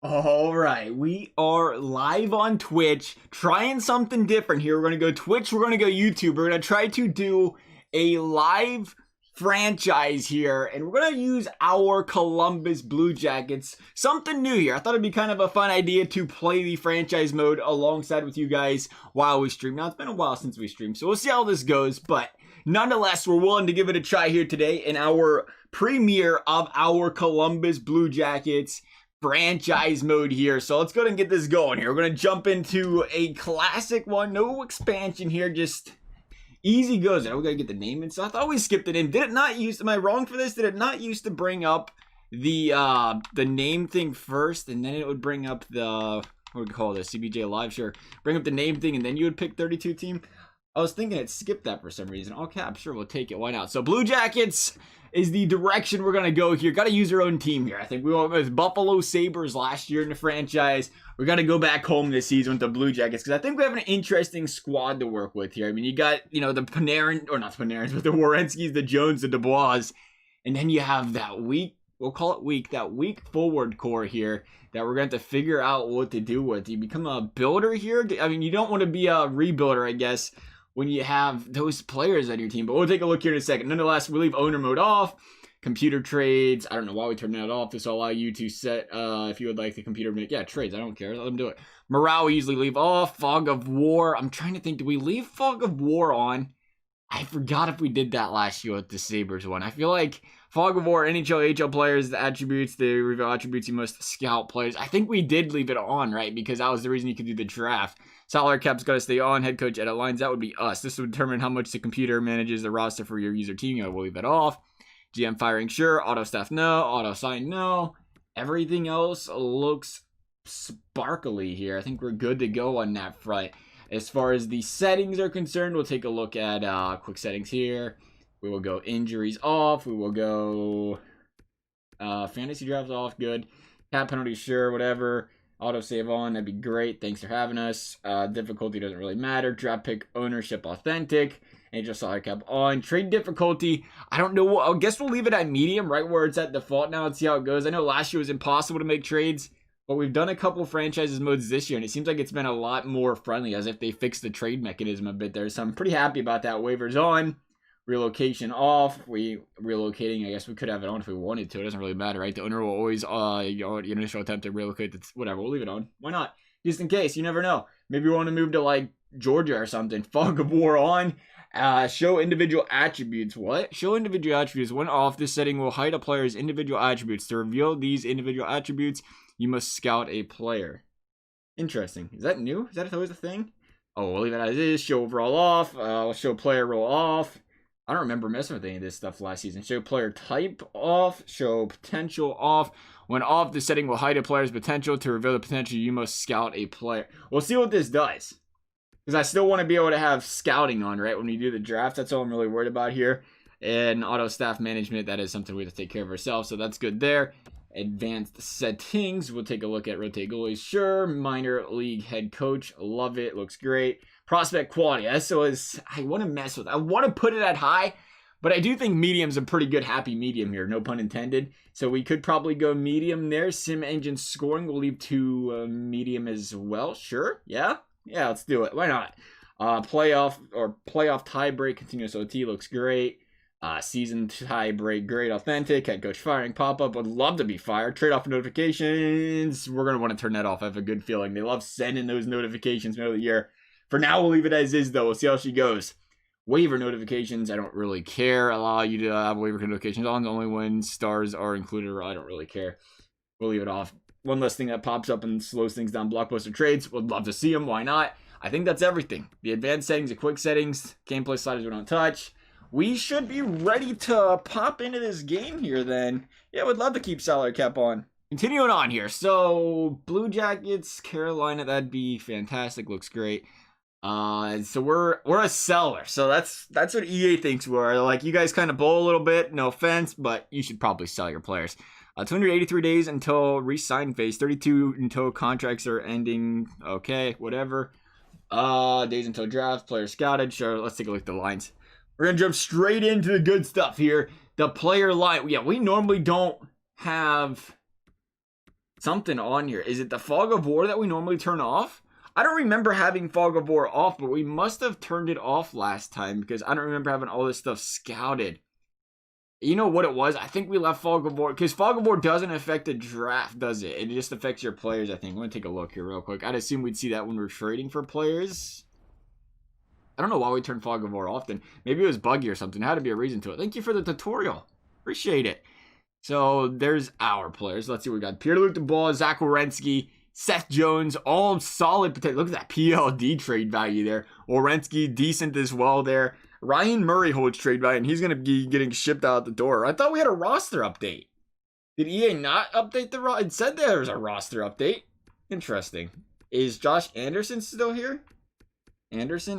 All right, we are live on Twitch, trying something different here. We're going to go Twitch, we're going to go YouTube. We're going to try to do a live franchise here, and we're going to use our Columbus Blue Jackets. Something new here. I thought it'd be kind of a fun idea to play the franchise mode alongside with you guys while we stream. Now, it's been a while since we streamed, so we'll see how this goes, but nonetheless, we're willing to give it a try here today in our premiere of our Columbus Blue Jackets franchise mode here. So let's go ahead and get this going here. We're going to jump into a classic one. No expansion here, just easy goes. Now we got to get the name in. So I thought we skipped the name. Did it not use, am I wrong for this? Did it not used to bring up the name thing first, and then it would bring up the, what would we call this, CBJ Live? Sure. Bring up the name thing, and then you would pick 32 team. I was thinking it skipped that for some reason. All caps, sure, we'll take it. Why not? So Blue Jackets is the direction we're going to go here. Got to use our own team here. I think we went with Buffalo Sabres last year in the franchise. We got to go back home this season with the Blue Jackets because I think we have an interesting squad to work with here. I mean, you got, the Panarin, or not the Panarins, but the Werenskis, the Jones, the Dubois. And then you have that weak, we'll call it weak, that weak forward core here that we're going to have to figure out what to do with. Do you become a builder here? I mean, you don't want to be a rebuilder, I guess, when you have those players on your team. But we'll take a look here in a second. Nonetheless, we leave owner mode off. Computer trades. I don't know why we turned that off. This will allow you to set, if you would like the computer, yeah, trades. I don't care. Let them do it. Morale, we usually leave off. Fog of War. I'm trying to think. Do we leave Fog of War on? I forgot if we did that last year with the Sabres one. I feel like Fog of War, NHL, HL players, the attributes, the reveal attributes, you must scout players. I think we did leave it on, right? Because that was the reason you could do the draft. Salary cap's got to stay on. Head coach edit lines, that would be us. This would determine how much the computer manages the roster for your user team. We'll leave that off. GM firing, sure. Auto staff, no. Auto sign, no. Everything else looks sparkly here. I think we're good to go on that front. As far as the settings are concerned, we'll take a look at quick settings here. We will go injuries off. We will go fantasy drafts off. Good. Cap penalty, sure. Whatever. Auto save on. That'd be great. Thanks for having us. Difficulty doesn't really matter. Draft pick ownership authentic. Angel salary cap on. Trade difficulty. I don't know. I guess we'll leave it at medium, right where it's at default now, and see how it goes. I know last year was impossible to make trades, but we've done a couple franchises modes this year, and it seems like it's been a lot more friendly, as if they fixed the trade mechanism a bit there. So I'm pretty happy about that. Waivers on. Relocation off. Relocating, I guess we could have it on if we wanted to. It doesn't really matter, right? The owner will always, your initial attempt to relocate, whatever. We'll leave it on. Why not? Just in case. You never know. Maybe we want to move to, like, Georgia or something. Fog of War on. Show individual attributes. What? Show individual attributes. When off, this setting will hide a player's individual attributes. To reveal these individual attributes, you must scout a player. Interesting. Is that new? Is that always a thing? Oh, we'll leave it as is. Show overall off. Show player role off. I don't remember messing with any of this stuff last season. Show player type off. Show potential off. When off, the setting will hide a player's potential. To reveal the potential, you must scout a player. We'll see what this does. Because I still want to be able to have scouting on, right? When we do the draft, that's all I'm really worried about here. And auto staff management, that is something we have to take care of ourselves. So that's good there. Advanced settings, we'll take a look at rotate goalies. Sure. Minor league head coach, love it. Looks great. Prospect quality, SOS, I want to mess with. I want to put it at high, but I do think medium's a pretty good happy medium here. No pun intended. So we could probably go medium there. Sim engine scoring, we'll leave to medium as well. Sure. Yeah. Yeah, let's do it. Why not? Playoff tie break, continuous OT looks great. Season tie break, great, authentic. Head coach firing pop-up, would love to be fired. Trade-off notifications, we're going to want to turn that off. I have a good feeling. They love sending those notifications middle of the year. For now, we'll leave it as is, though. We'll see how she goes. Waiver notifications, I don't really care. Allow you to have waiver notifications on only when stars are included. I don't really care. We'll leave it off. One less thing that pops up and slows things down. Blockbuster trades. Would love to see them. Why not? I think that's everything. The advanced settings, the quick settings, gameplay sliders we don't touch. We should be ready to pop into this game here then. Yeah, would love to keep salary cap on. Continuing on here. So, Blue Jackets, Carolina, that'd be fantastic. Looks great. So we're a seller. So that's what EA thinks we're. Like, you guys kind of bowl a little bit. No offense, but you should probably sell your players. 283 days until re-sign phase. 32 until contracts are ending. Okay, whatever. Days until draft. Player scouted. Sure, let's take a look at the lines. We're going to jump straight into the good stuff here. The player line. Yeah, we normally don't have something on here. Is it the Fog of War that we normally turn off? I don't remember having Fog of War off, but we must have turned it off last time because I don't remember having all this stuff scouted. You know what it was? I think we left Fog of War because Fog of War doesn't affect the draft, does it? It just affects your players, I think. I'm going to take a look here real quick. I'd assume we'd see that when we're trading for players. I don't know why we turned Fog of War often. Maybe it was buggy or something. There had to be a reason to it. Thank you for the tutorial. Appreciate it. So there's our players. Let's see what we got. Pierre-Luc Dubois, Zach Werenski, Seth Jones, all solid potential. Look at that PLD trade value there. Werenski, decent as well there. Ryan Murray holds trade value, and he's going to be getting shipped out the door. I thought we had a roster update. Did EA not update the roster? It said there was a roster update. Interesting. Is Josh Anderson still here? Anderson?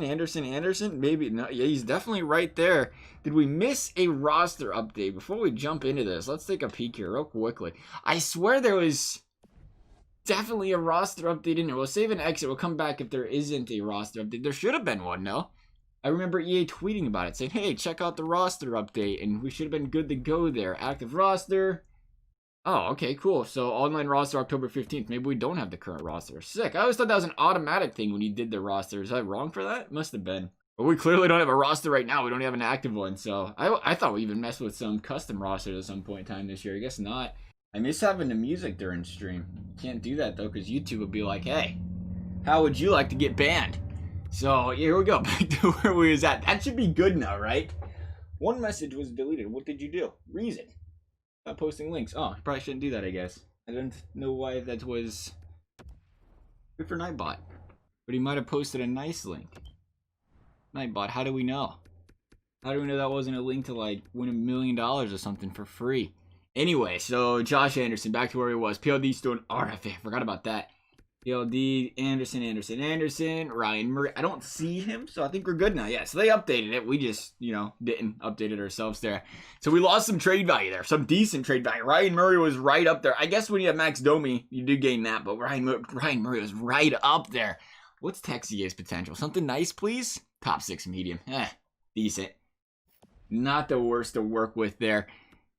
Maybe. No, yeah, he's definitely right there. Did we miss a roster update? Before we jump into this, let's take a peek here real quickly. I swear there was definitely a roster update in there. We'll save and exit. We'll come back if there isn't a roster update. There should have been one, no? I remember EA tweeting about it, saying, hey, check out the roster update, and we should have been good to go there. Active roster. Oh, okay, cool. So, online roster October 15th. Maybe we don't have the current roster. Sick. I always thought that was an automatic thing when you did the roster. Is I wrong for that? Must have been. But we clearly don't have a roster right now. We don't have an active one. So, I thought we even messed with some custom rosters at some point in time this year. I guess not. I miss having the music during stream. Can't do that, though, because YouTube would be like, hey, how would you like to get banned? So, here we go. Back to where we was at. That should be good now, right? One message was deleted. What did you do? Reason. Not posting links. Oh, I probably shouldn't do that, I guess. I don't know why that was good for Nightbot. But he might have posted a nice link. Nightbot, how do we know? How do we know that wasn't a link to, like, win $1 million or something for free? Anyway, so Josh Anderson, back to where he was. PLD still an RFA. I forgot about that. PLD, Anderson, Ryan Murray. I don't see him, so I think we're good now. Yeah, so they updated it. We just, didn't update it ourselves there. So we lost some trade value there, some decent trade value. Ryan Murray was right up there. I guess when you have Max Domi, you do gain that, but Ryan Murray was right up there. What's Texier's potential? Something nice, please? Top 6 medium. Decent. Not the worst to work with there.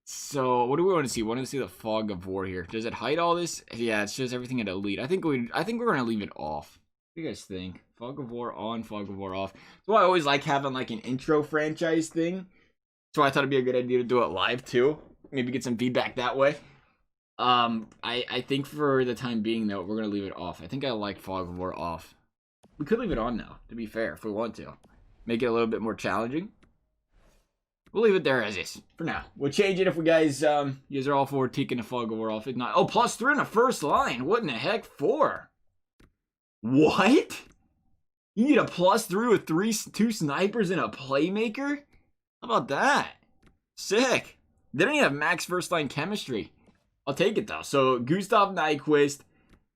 So, what do we want to see? We want to see the Fog of War here. Does it hide all this? Yeah, it shows everything at Elite. I think we're going to leave it off. What do you guys think? Fog of War on, Fog of War off. So I always like having like an intro franchise thing. So I thought it'd be a good idea to do it live too. Maybe get some feedback that way. I think for the time being though, we're going to leave it off. I think I like Fog of War off. We could leave it on now, to be fair, if we want to. Make it a little bit more challenging. We'll leave it there as is for now. We'll change it if we guys are all for taking the Fog of War off. If not, oh, +3 on the first line. What in the heck for? What? You need a +3 with 2 snipers and a playmaker? How about that? Sick. They don't even have max first line chemistry. I'll take it though. So Gustav Nyquist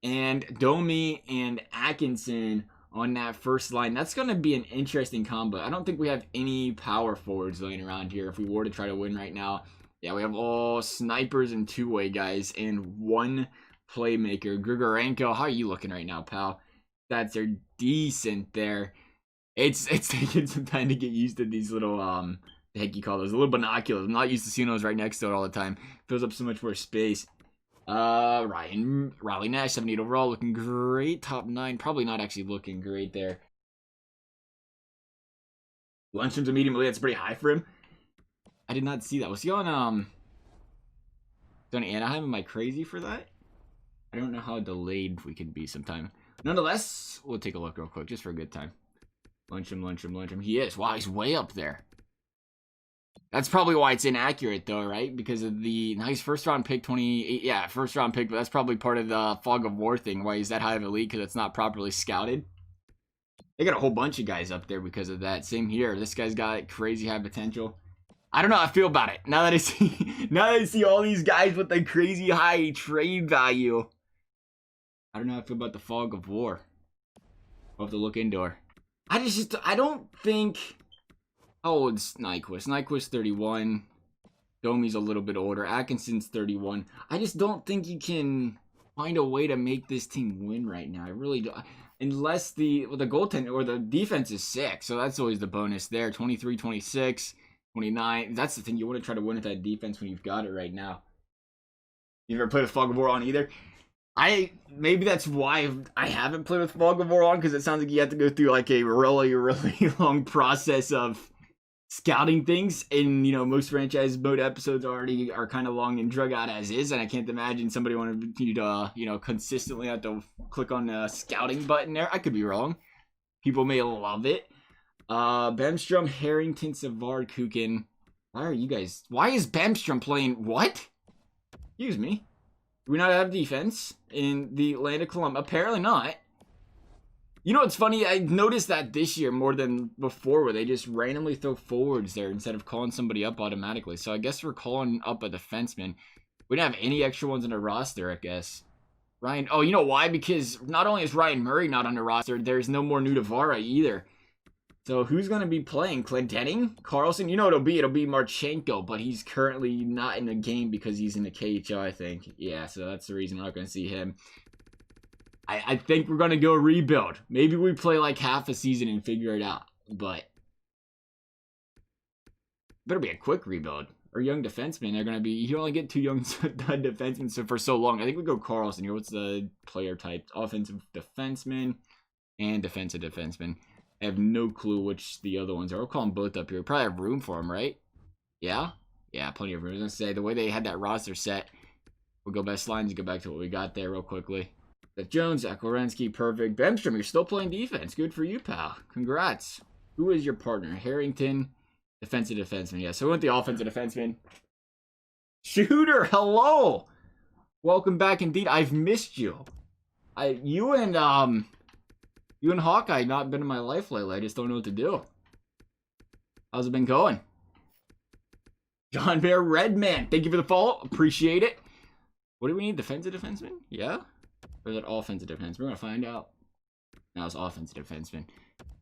and Domi and Atkinson on that first line. That's going to be an interesting combo. I don't think we have any power forwards laying around here if we were to try to win right now. Yeah, we have all snipers and two-way guys and 1 playmaker. Grigorenko, how are you looking right now, pal? That's are decent there. It's taking some time to get used to these little, the heck you call those? Little binoculars. I'm not used to seeing those right next to it all the time. Fills up so much more space. Raleigh Nash, 78 overall, looking great. Top 9, probably not actually looking great there. Lundstrom's a medium, that's pretty high for him. I did not see that. Was he on Anaheim? Am I crazy for that? I don't know how delayed we could be sometime. Nonetheless, we'll take a look real quick, just for a good time. Lundstrom. He is. Wow, he's way up there. That's probably why it's inaccurate, though, right? Because of the nice first-round pick, 28. Yeah, first-round pick, but that's probably part of the Fog of War thing, why he's that high of a league, because it's not properly scouted. They got a whole bunch of guys up there because of that. Same here. This guy's got crazy high potential. I don't know how I feel about it. Now that I see all these guys with the crazy high trade value, I don't know how I feel about the Fog of War. We'll have to look into her. I don't think... How old's Nyquist? Nyquist 31. Domi's a little bit older. Atkinson's 31. I just don't think you can find a way to make this team win right now. I really don't. Unless the goaltender or the defense is sick. So that's always the bonus there. 23, 26, 29. That's the thing. You want to try to win with that defense when you've got it right now. You ever played a Fog of War on either? Maybe that's why I haven't played with Fog of War on, because it sounds like you have to go through like a really, really long process of scouting things, and most franchise mode episodes already are kind of long and drug out as is, and I can't imagine somebody wanted you to consistently have to click on the scouting button there. I could be wrong. People may love it. Bemstrom, Harrington, Savard, Kukin. Why is Bemstrom playing what? Excuse me. Do we not have defense in the land of Columbus? Apparently not. It's funny, I noticed that this year more than before, where they just randomly throw forwards there instead of calling somebody up automatically. So I guess we're calling up a defenseman. We don't have any extra ones on the roster, I guess. Ryan, oh, you know why? Because not only is Ryan Murray not on the roster, there's no more Nudavara either. So who's going to be playing? Clendening? Carlson? It'll be Marchenko, but he's currently not in the game because he's in the KHL, I think. Yeah, so that's the reason we're not going to see him. I think we're going to go rebuild. Maybe we play like half a season and figure it out. But better be a quick rebuild. Or young defensemen. They're going to be... You only get 2 young defensemen for so long. I think we go Carlson here. What's the player type? Offensive defenseman and defensive defenseman. I have no clue which the other ones are. We'll call them both up here. We probably have room for them, right? Yeah? Yeah, plenty of room. I was going to say, the way they had that roster set, we'll go best lines and go back to what we got there real quickly. Seth Jones, Zach Werenski, perfect. Bemstrom, you're still playing defense. Good for you, pal. Congrats. Who is your partner? Harrington, defensive defenseman. Yeah, so we went the offensive defenseman. Shooter, hello. Welcome back indeed. I've missed you. You and Hawkeye not been in my life lately. I just don't know what to do. How's it been going? John Bear Redman, thank you for the follow. Appreciate it. What do we need? Defensive defenseman? Yeah? Or is it offensive defenseman? We're going to find out. Now it's offensive defenseman.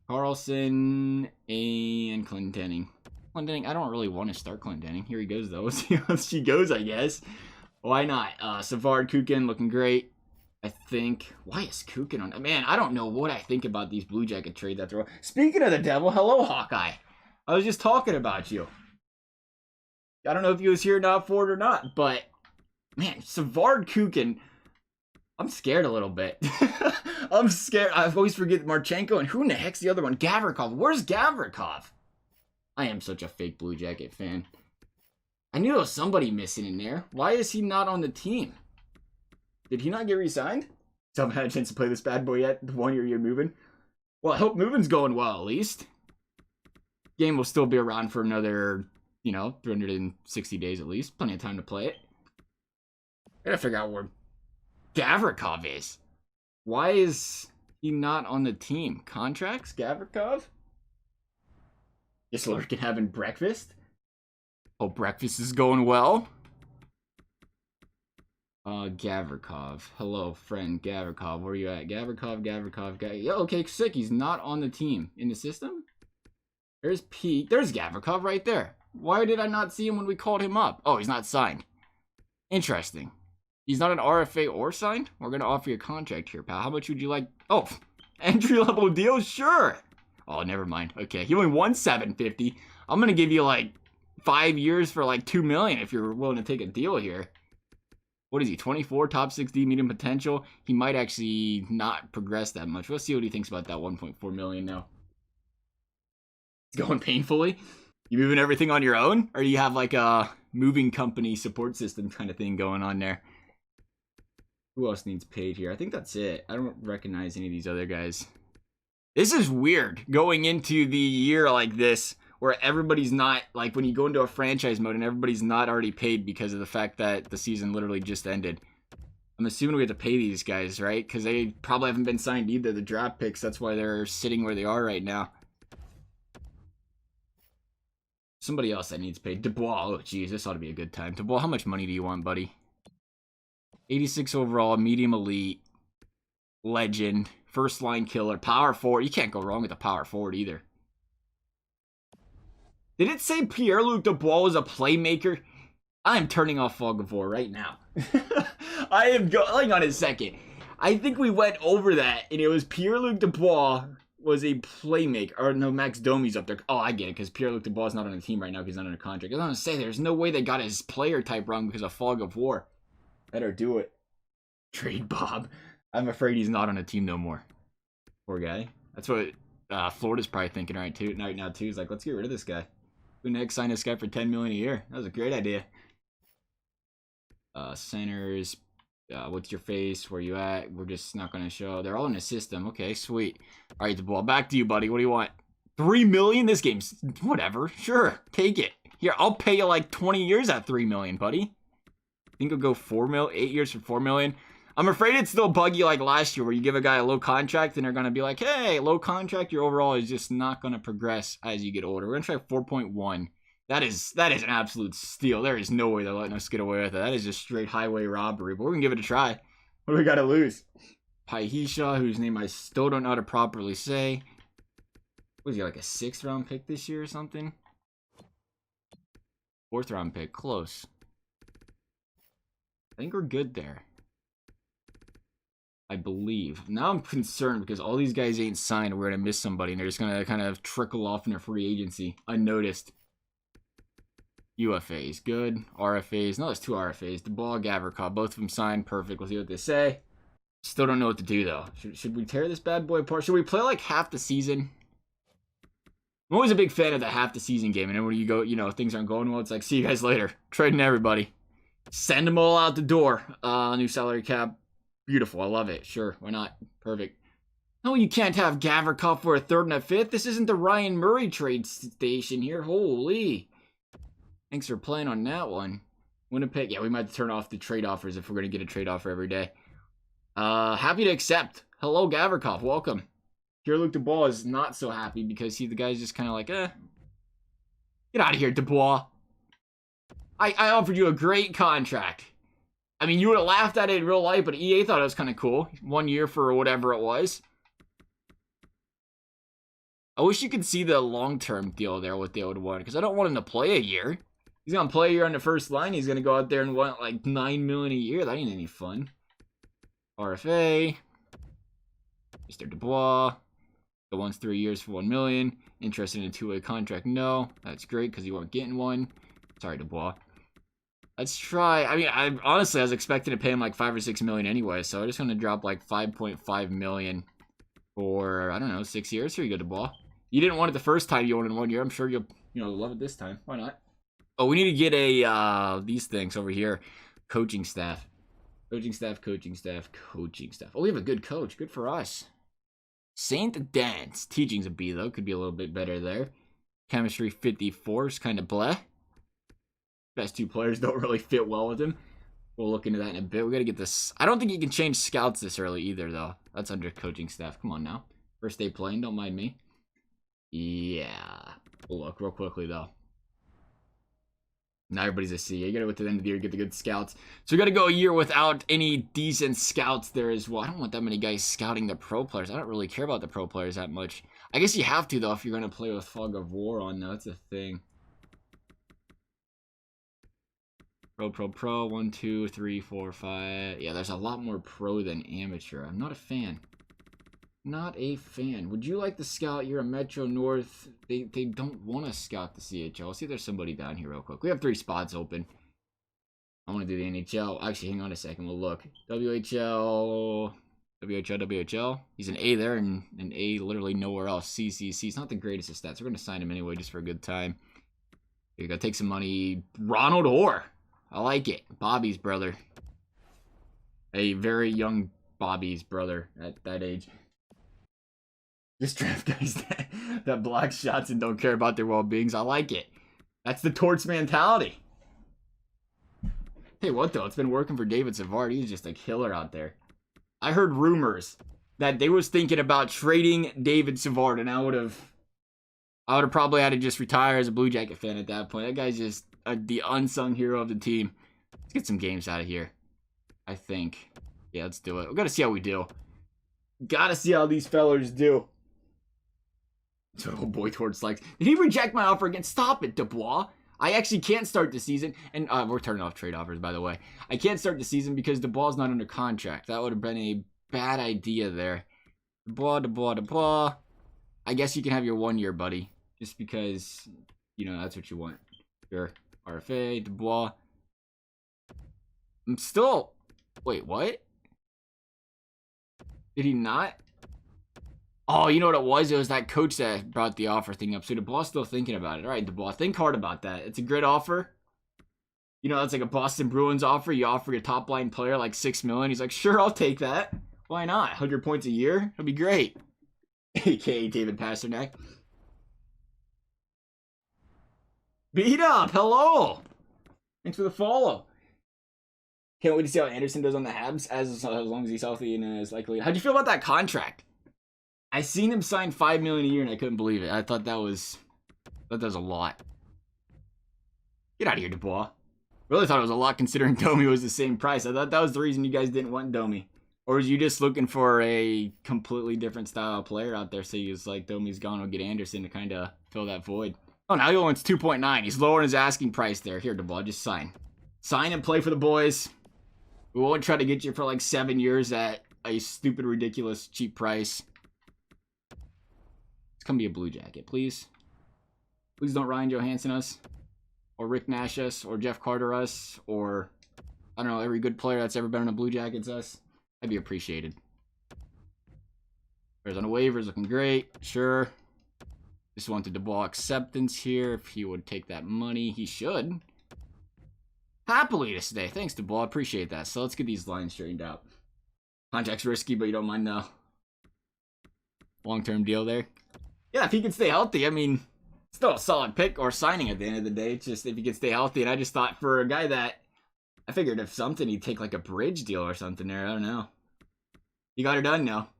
Carlson and Clendening. Clendening, I don't really want to start Clendening. Here he goes, though. Let's see how she goes, I guess. Why not? Savard, Kukin, looking great. I think. Why is Kukin on? Man, I don't know what I think about these Blue Jacket trades that throw. Speaking of the devil, hello, Hawkeye. I was just talking about you. I don't know if you was here not for it or not, but man, Savard, Kukin. I'm scared a little bit. I'm scared. I always forget Marchenko, and who in the heck's the other one? Gavrikov. Where's Gavrikov? I am such a fake Blue Jacket fan. I knew there was somebody missing in there. Why is he not on the team? Did he not get re-signed? Haven't had a chance to play this bad boy yet. The 1 year you're moving. Well, I hope moving's going well at least. Game will still be around for another, 360 days at least. Plenty of time to play it. Gotta figure out where Gavrikov is. Why is he not on the team? Contracts? Gavrikov? Just lurking having breakfast? Oh, breakfast is going well. Gavrikov. Hello, friend Gavrikov. Where are you at? Gavrikov. Yeah, okay, sick. He's not on the team. In the system? There's Pete. There's Gavrikov right there. Why did I not see him when we called him up? Oh, he's not signed. Interesting. He's not an RFA or signed? We're going to offer you a contract here, pal. How much would you like? Oh, entry-level deal? Sure. Oh, never mind. Okay, he only won $750. I'm going to give you, 5 years for, $2 million if you're willing to take a deal here. What is he, 24, top 6D, medium potential? He might actually not progress that much. We'll see what he thinks about that 1.4 million now. It's going painfully. You moving everything on your own? Or do you have, a moving company support system kind of thing going on there? Who else needs paid here? I think that's it. I don't recognize any of these other guys. This is weird, going into the year like this, where everybody's not, when you go into a franchise mode and everybody's not already paid because of the fact that the season literally just ended. I'm assuming we have to pay these guys, right? Because they probably haven't been signed either, the draft picks. That's why they're sitting where they are right now. Somebody else that needs paid. Dubois. Oh, geez, this ought to be a good time. Dubois, how much money do you want, buddy? 86 overall, medium elite, legend, first line killer, power forward. You can't go wrong with a power forward either. Did it say Pierre-Luc Dubois was a playmaker? I am turning off Fog of War right now. I am going on a second. I think we went over that, and it was Pierre-Luc Dubois was a playmaker. Or no, Max Domi's up there. Oh, I get it, because Pierre-Luc Dubois is not on the team right now because he's not on a contract. I was going to say, there's no way they got his player type wrong because of Fog of War. Better do it. Trade Bob. I'm afraid he's not on a team no more. Poor guy. That's what Florida's probably thinking right now too. He's like, let's get rid of this guy. Who next sign this guy for $10 million a year? That was a great idea. Centers. What's your face? Where you at? We're just not gonna show. They're all in the system. Okay, sweet. All right, the ball back to you, buddy. What do you want? $3 million? This game's whatever. Sure, take it. Here, I'll pay you like 20 years at $3 million, buddy. I think I'll go 4 mil, 8 years for $4 million. I'm afraid it's still buggy like last year where you give a guy a low contract and they're going to be like, hey, low contract, your overall is just not going to progress as you get older. We're going to try 4.1. That is an absolute steal. There is no way they're letting us get away with it. That is just straight highway robbery, but we're going to give it a try. What do we got to lose? Paihisha, whose name I still don't know how to properly say. Was he like a 6th round pick this year or something? 4th round pick, close. I think we're good there. I believe. Now I'm concerned because all these guys ain't signed and we're going to miss somebody and they're just going to kind of trickle off in their free agency unnoticed. UFAs, good. RFAs, no, there's 2 RFAs. DeBall, Gavrikov, both of them signed. Perfect. We'll see what they say. Still don't know what to do though. Should we tear this bad boy apart? Should we play like half the season? I'm always a big fan of the half the season game. And then when you go, you know, things aren't going well, it's like, see you guys later. Trading everybody. Send them all out the door. New salary cap. Beautiful. I love it. Sure. Why not? Perfect. No, you can't have Gavrikov for a 3rd and a 5th. This isn't the Ryan Murray trade station here. Holy. Thanks for playing on that one. Winnipeg. Yeah, we might turn off the trade offers if we're going to get a trade offer every day. Happy to accept. Hello, Gavrikov. Welcome. Pierre-Luc Dubois is not so happy because the guy's just kind of like, Get out of here, Dubois. I offered you a great contract. I mean, you would have laughed at it in real life, but EA thought it was kind of cool. 1 year for whatever it was. I wish you could see the long-term deal there, what they would want, because I don't want him to play a year. He's going to play a year on the first line. He's going to go out there and want like $9 million a year. That ain't any fun. RFA. Mr. Dubois. The one's 3 years for $1 million. Interested in a 2-way contract? No. That's great because you weren't getting one. Sorry, Dubois. Let's try. I mean, I was expecting to pay him like $5 or $6 million anyway, so I'm just gonna drop like $5.5 million for, I don't know, 6 years. Here you go, Dubois. You didn't want it the first time you owned it in 1 year. I'm sure you'll love it this time. Why not? Oh, we need to get these things over here. Coaching staff. Coaching staff. Oh, we have a good coach. Good for us. Saint Dance. Teaching's a B though. Could be a little bit better there. Chemistry 54 is kind of bleh. Best 2 players don't really fit well with him. We'll look into that in a bit. We got to get this. I don't think you can change scouts this early either, though. That's under coaching staff. Come on now. First day playing. Don't mind me. Yeah. We'll look real quickly, though. Now everybody's a C. You got to wait to the end of the year to get the good scouts. So we got to go a year without any decent scouts there as well. I don't want that many guys scouting the pro players. I don't really care about the pro players that much. I guess you have to, though, if you're going to play with Fog of War on. No, that's a thing. Pro. 1, 2, 3, 4, 5. Yeah, there's a lot more pro than amateur. I'm not a fan. Not a fan. Would you like to scout? You're a Metro North. They don't want to scout the CHL. Let's see if there's somebody down here real quick. We have 3 spots open. I want to do the NHL. Actually, hang on a second. We'll look. WHL. He's an A there and an A literally nowhere else. CCC. It's not the greatest of stats. We're going to sign him anyway just for a good time. You got to take some money. Ronald Orr. I like it. Bobby's brother. A very young Bobby's brother at that age. Just draft guys that block shots and don't care about their well-beings. I like it. That's the Torts mentality. Hey, what though? It's been working for David Savard. He's just a killer out there. I heard rumors that they was thinking about trading David Savard, and I would have probably had to just retire as a Blue Jacket fan at that point. That guy's just the unsung hero of the team. Let's get some games out of here. I think. Yeah, let's do it. We gotta see how we do. Gotta see how these fellers do. So, oh boy, Torts likes. Did he reject my offer again? Stop it, Dubois. I actually can't start the season. And we're turning off trade offers, by the way. I can't start the season because Dubois not under contract. That would have been a bad idea there. Dubois. I guess you can have your 1 year, buddy. Just because, that's what you want. Sure. RFA, Dubois. I'm still... Wait, what? Did he not? Oh, you know what it was? It was that coach that brought the offer thing up. So DeBois still thinking about it. All right, DeBois, think hard about that. It's a great offer. You know, that's like a Boston Bruins offer. You offer your top line player like $6 million. He's like, sure, I'll take that. Why not? 100 points a year? That'd be great. AKA David Pasternak. Beat up. Hello. Thanks for the follow. Can't wait to see how Anderson does on the Habs as long as he's healthy and is likely. How'd you feel about that contract? I seen him sign $5 million a year and I couldn't believe it. I thought that was a lot. Get out of here, Dubois. Really thought it was a lot considering Domi was the same price. I thought that was the reason you guys didn't want Domi. Or was you just looking for a completely different style of player out there? So you was like, Domi's gone, we'll get Anderson to kind of fill that void. Oh, now he wants 2.9. He's lowering his asking price there. Here, Dubois, just sign. Sign and play for the boys. We won't try to get you for like 7 years at a stupid, ridiculous, cheap price. It's gonna be a Blue Jacket, please. Please don't Ryan Johansson us. Or Rick Nash us. Or Jeff Carter us. Or, I don't know, every good player that's ever been on a Blue Jackets us. That'd be appreciated. There's on the waivers, looking great. Sure. Just wanted Dubois acceptance here. If he would take that money, he should. Happily to stay. Thanks, Dubois. Appreciate that. So let's get these lines straightened out. Contract's risky, but you don't mind the long-term deal there. Yeah, if he can stay healthy, I mean, still a solid pick or signing at the end of the day. It's just if he can stay healthy. And I just thought for a guy that, I figured if something, he'd take like a bridge deal or something there. I don't know. You got her done now.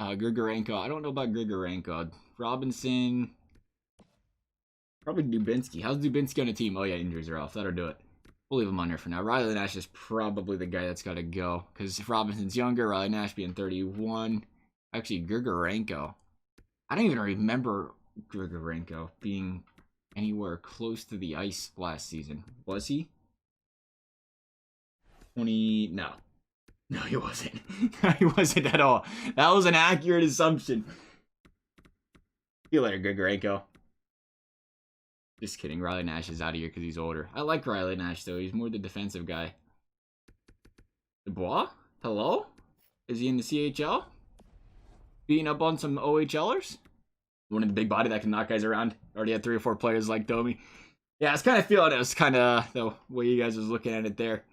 Grigorenko. I don't know about Grigorenko. Robinson. Probably Dubinsky. How's Dubinsky on the team? Oh, yeah, injuries are off. That'll do it. We'll leave him on there for now. Riley Nash is probably the guy that's got to go. Because if Robinson's younger, Riley Nash being 31. Actually, Grigorenko. I don't even remember Grigorenko being anywhere close to the ice last season. Was he? 20... No. No, he wasn't. No, he wasn't at all. That was an accurate assumption. See you later, Grigorenko. Just kidding. Riley Nash is out of here because he's older. I like Riley Nash, though. He's more the defensive guy. Dubois? Hello? Is he in the CHL? Beating up on some OHLers? One of the big body that can knock guys around. Already had 3 or 4 players like Domi. Yeah, I was kind of feeling it was kind of the way you guys was looking at it there.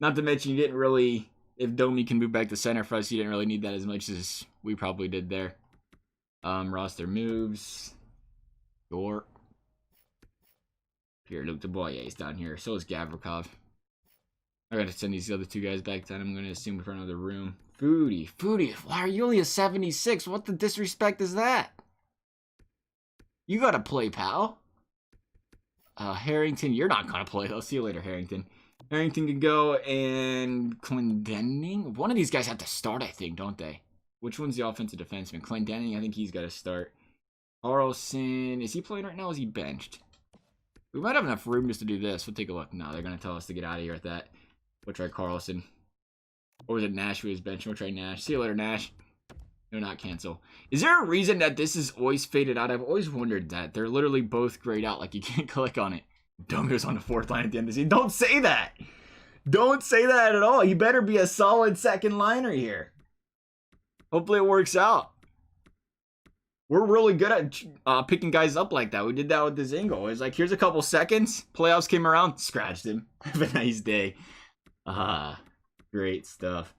Not to mention you didn't really... If Domi can move back to center for us, you didn't really need that as much as we probably did there. Roster moves. York. Here, Luke Dubois. Yeah, he's down here. So is Gavrikov. I gotta send these other 2 guys back down. I'm gonna assume for another room. Foodie. Why are you only a 76? What the disrespect is that? You gotta play, pal. Harrington, you're not gonna play though. See you later, Harrington. Harrington can go, and Clendenning? One of these guys have to start, I think, don't they? Which one's the offensive defenseman? Clendenning, I think he's got to start. Carlson, is he playing right now? Or is he benched? We might have enough room just to do this. We'll take a look. No, they're going to tell us to get out of here at that. We'll try Carlson. Or was it Nash who was benched? We'll try Nash. See you later, Nash. No, not cancel. Is there a reason that this is always faded out? I've always wondered that. They're literally both grayed out. Like, you can't click on it. Domi was on the 4th line at the end of the season. Don't say that. Don't say that at all. You better be a solid second liner here. Hopefully it works out. We're really good at picking guys up like that. We did that with the Zingo. It was like, here's a couple seconds. Playoffs came around. Scratched him. Have a nice day. Great stuff.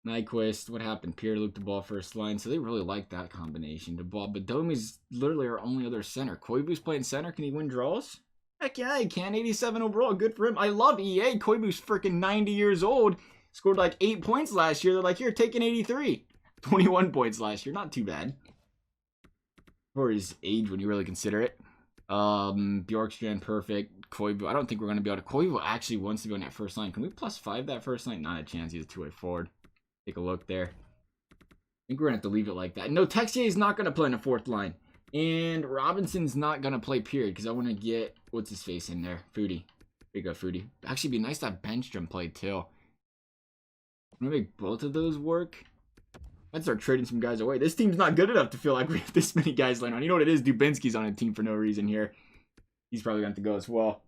Nyquist. What happened? Pierre-Luc Dubois first line. So they really like that combination. Dubois. But Domi's literally our only other center. Koivu's playing center. Can he win draws? Heck yeah, he can. 87 overall. Good for him. I love EA. Koivu's freaking 90 years old. Scored like 8 points last year. They're like, here, take an 83. 21 points last year. Not too bad. For his age when you really consider it. Bjorkstrand, perfect. Koivu. I don't think we're going to be able to. Koivu actually wants to be on that first line. Can we +5 that first line? Not a chance. He's a 2-way forward. Take a look there. I think we're going to have to leave it like that. No, Texier is not going to play in the 4th line. And Robinson's not going to play, period, because I want to get, what's his face in there? Foodie. There you go, Foodie. Actually, it'd be nice to have Benstrom play, too. I'm going to make both of those work. I'd start trading some guys away. This team's not good enough to feel like we have this many guys laying on. You know what it is? Dubinsky's on a team for no reason here. He's probably going to have to go as well.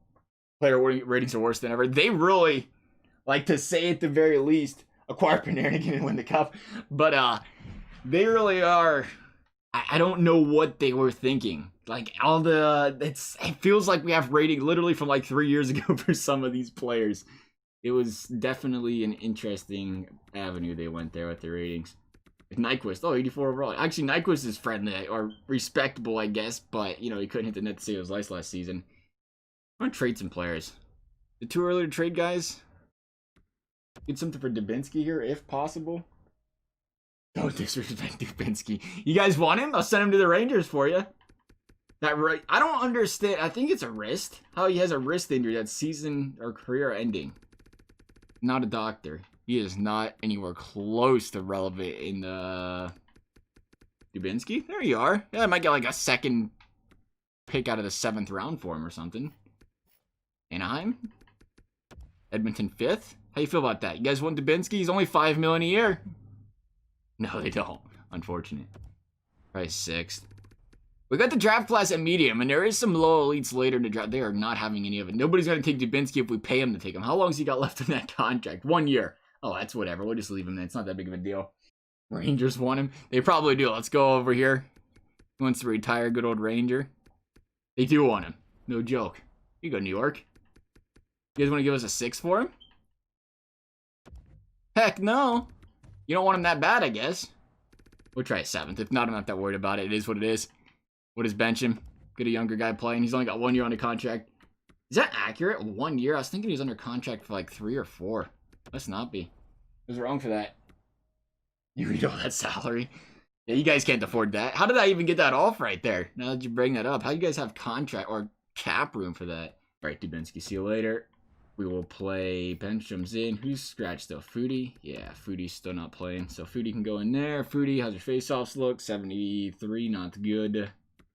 Player ratings are worse than ever. They really, like to say at the very least, acquire Panarin again and win the cup. But They really are. I don't know what they were thinking. Like it feels like we have rating literally from like 3 years ago for some of these players. It was definitely an interesting avenue they went there with the ratings. Nyquist, 84 overall. Actually, Nyquist is friendly or respectable, I guess, but you know he couldn't hit the net to save his life last season. I'm gonna trade some players. Is it too early to trade, guys? Get something for Dubinsky here, if possible. Don't disrespect Dubinsky. You guys want him? I'll send him to the Rangers for you. That right? I don't understand. I think it's a wrist. How he has a wrist injury that's season or career ending. Not a doctor. He is not anywhere close to relevant in the Dubinsky. There you are. Yeah, I might get like a second pick out of the 7th round for him or something. Anaheim. Edmonton 5th. How you feel about that? You guys want Dubinsky? He's only $5 million a year. No, they don't. Unfortunate. Probably 6th. We got the draft class at medium, and there is some low elites later in the draft. They are not having any of it. Nobody's going to take Dubinsky if we pay him to take him. How long has he got left in that contract? 1 year. Oh, that's whatever. We'll just leave him there. It's not that big of a deal. Rangers want him. They probably do. Let's go over here. He wants to retire, good old Ranger. They do want him. No joke. You go, New York. You guys want to give us a 6 for him? Heck no. You don't want him that bad, I guess. We'll try a 7th. If not, I'm not that worried about it. It is what it is. We'll just bench him. Get a younger guy playing. He's only got 1 year on the contract. Is that accurate? 1 year? I was thinking he was under contract for like 3 or 4. Must not be. I was wrong for that. You read all that salary. Yeah, you guys can't afford that. How did I even get that off right there? Now that you bring that up. How do you guys have contract or cap room for that? All right, Dubinsky, see you later. We will play Benstrom's in. Who's scratched though? Foodie? Yeah, Foodie's still not playing. So Foodie can go in there. Foodie, how's your face-offs look? 73, not good.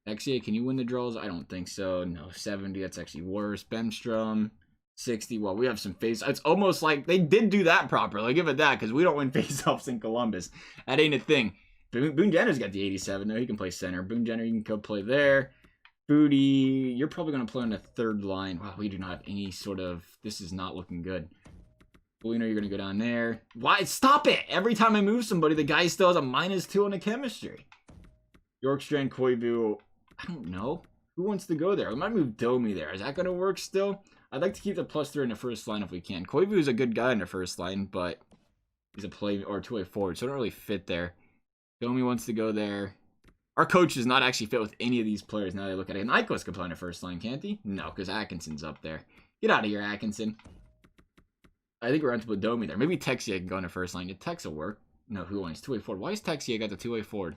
XA, can you win the draws? I don't think so. No, 70, that's actually worse. Benstrom, 60. Well, we have some face. It's almost like they did do that properly. I'll give it that because we don't win face-offs in Columbus. That ain't a thing. Boone Jenner's got the 87. No, he can play center. Boone Jenner, you can go play there. Foodie, you're probably going to play on the 3rd line. Wow, we do not have any sort of... This is not looking good. We know you're going to go down there. Why? Stop it! Every time I move somebody, the guy still has a -2 on the chemistry. Yorkstrand, Koivu, I don't know. Who wants to go there? We might move Domi there. Is that going to work still? I'd like to keep the +3 in the first line if we can. Koivu is a good guy in the first line, but he's a play or two-way forward, so I don't really fit there. Domi wants to go there. Our coach does not actually fit with any of these players now they look at it. Nyquist can play on the first line, can't he? No, because Atkinson's up there. Get out of here, Atkinson. I think we're on to put Domi there. Maybe Texier can go on the first line. Did Tex will work? No, who wants? 2-way forward. Why is Texier got the 2-way forward?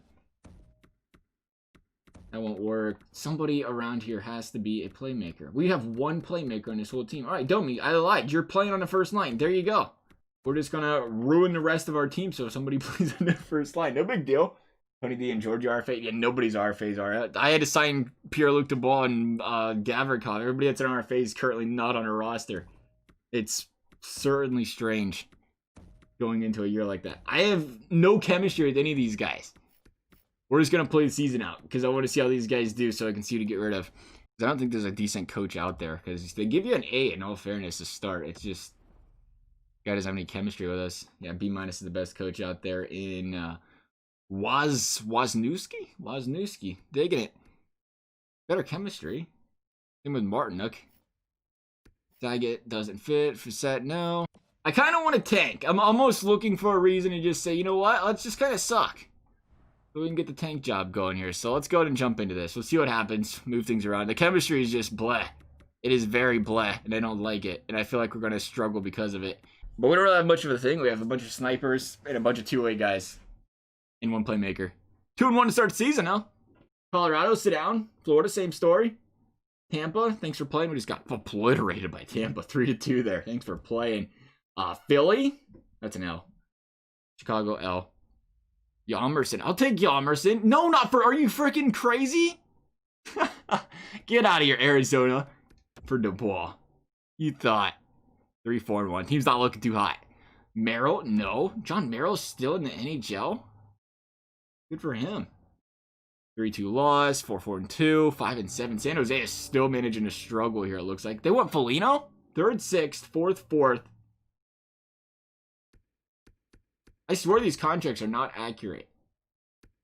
That won't work. Somebody around here has to be a playmaker. We have 1 playmaker on this whole team. All right, Domi, I lied. You're playing on the first line. There you go. We're just going to ruin the rest of our team so somebody plays on the first line. No big deal. Tony D and George RFA. Yeah, nobody's RFAs are. I had to sign Pierre-Luc Dubois and Gavrikov. Everybody that's an RFA is currently not on our roster. It's certainly strange going into a year like that. I have no chemistry with any of these guys. We're just going to play the season out because I want to see how these guys do so I can see who to get rid of. I don't think there's a decent coach out there because they give you an A in all fairness to start. It's just, guy doesn't have any chemistry with us. Yeah, B- is the best coach out there in Wozniewski. Digging it. Better chemistry. Same with Martinuk. Daggett doesn't fit. Facette, no. I kind of want to tank. I'm almost looking for a reason to just say, you know what? Let's just kind of suck. So we can get the tank job going here. So let's go ahead and jump into this. Let's see what happens. Move things around. The chemistry is just bleh. It is very bleh, and I don't like it. And I feel like we're going to struggle because of it. But we don't really have much of a thing. We have a bunch of snipers and a bunch of 2-way guys. And 1 playmaker. 2-1 to start the season, huh? Colorado, sit down. Florida, same story. Tampa, thanks for playing. We just got obliterated by Tampa. 3-2 there. Thanks for playing. Philly, that's an L. Chicago, L. Yalmerson. I'll take Yalmerson. No, not for... Are you freaking crazy? Get out of here, Arizona. For Dubois. You thought. 3-4-1. Team's not looking too hot. Merrill? No. John Merrill's still in the NHL? Good for him. 3-2 loss. 4-4-2. 5-7. San Jose is still managing to struggle here, it looks like. They want Foligno? 3rd, 6th, 4th, 4th. I swear these contracts are not accurate.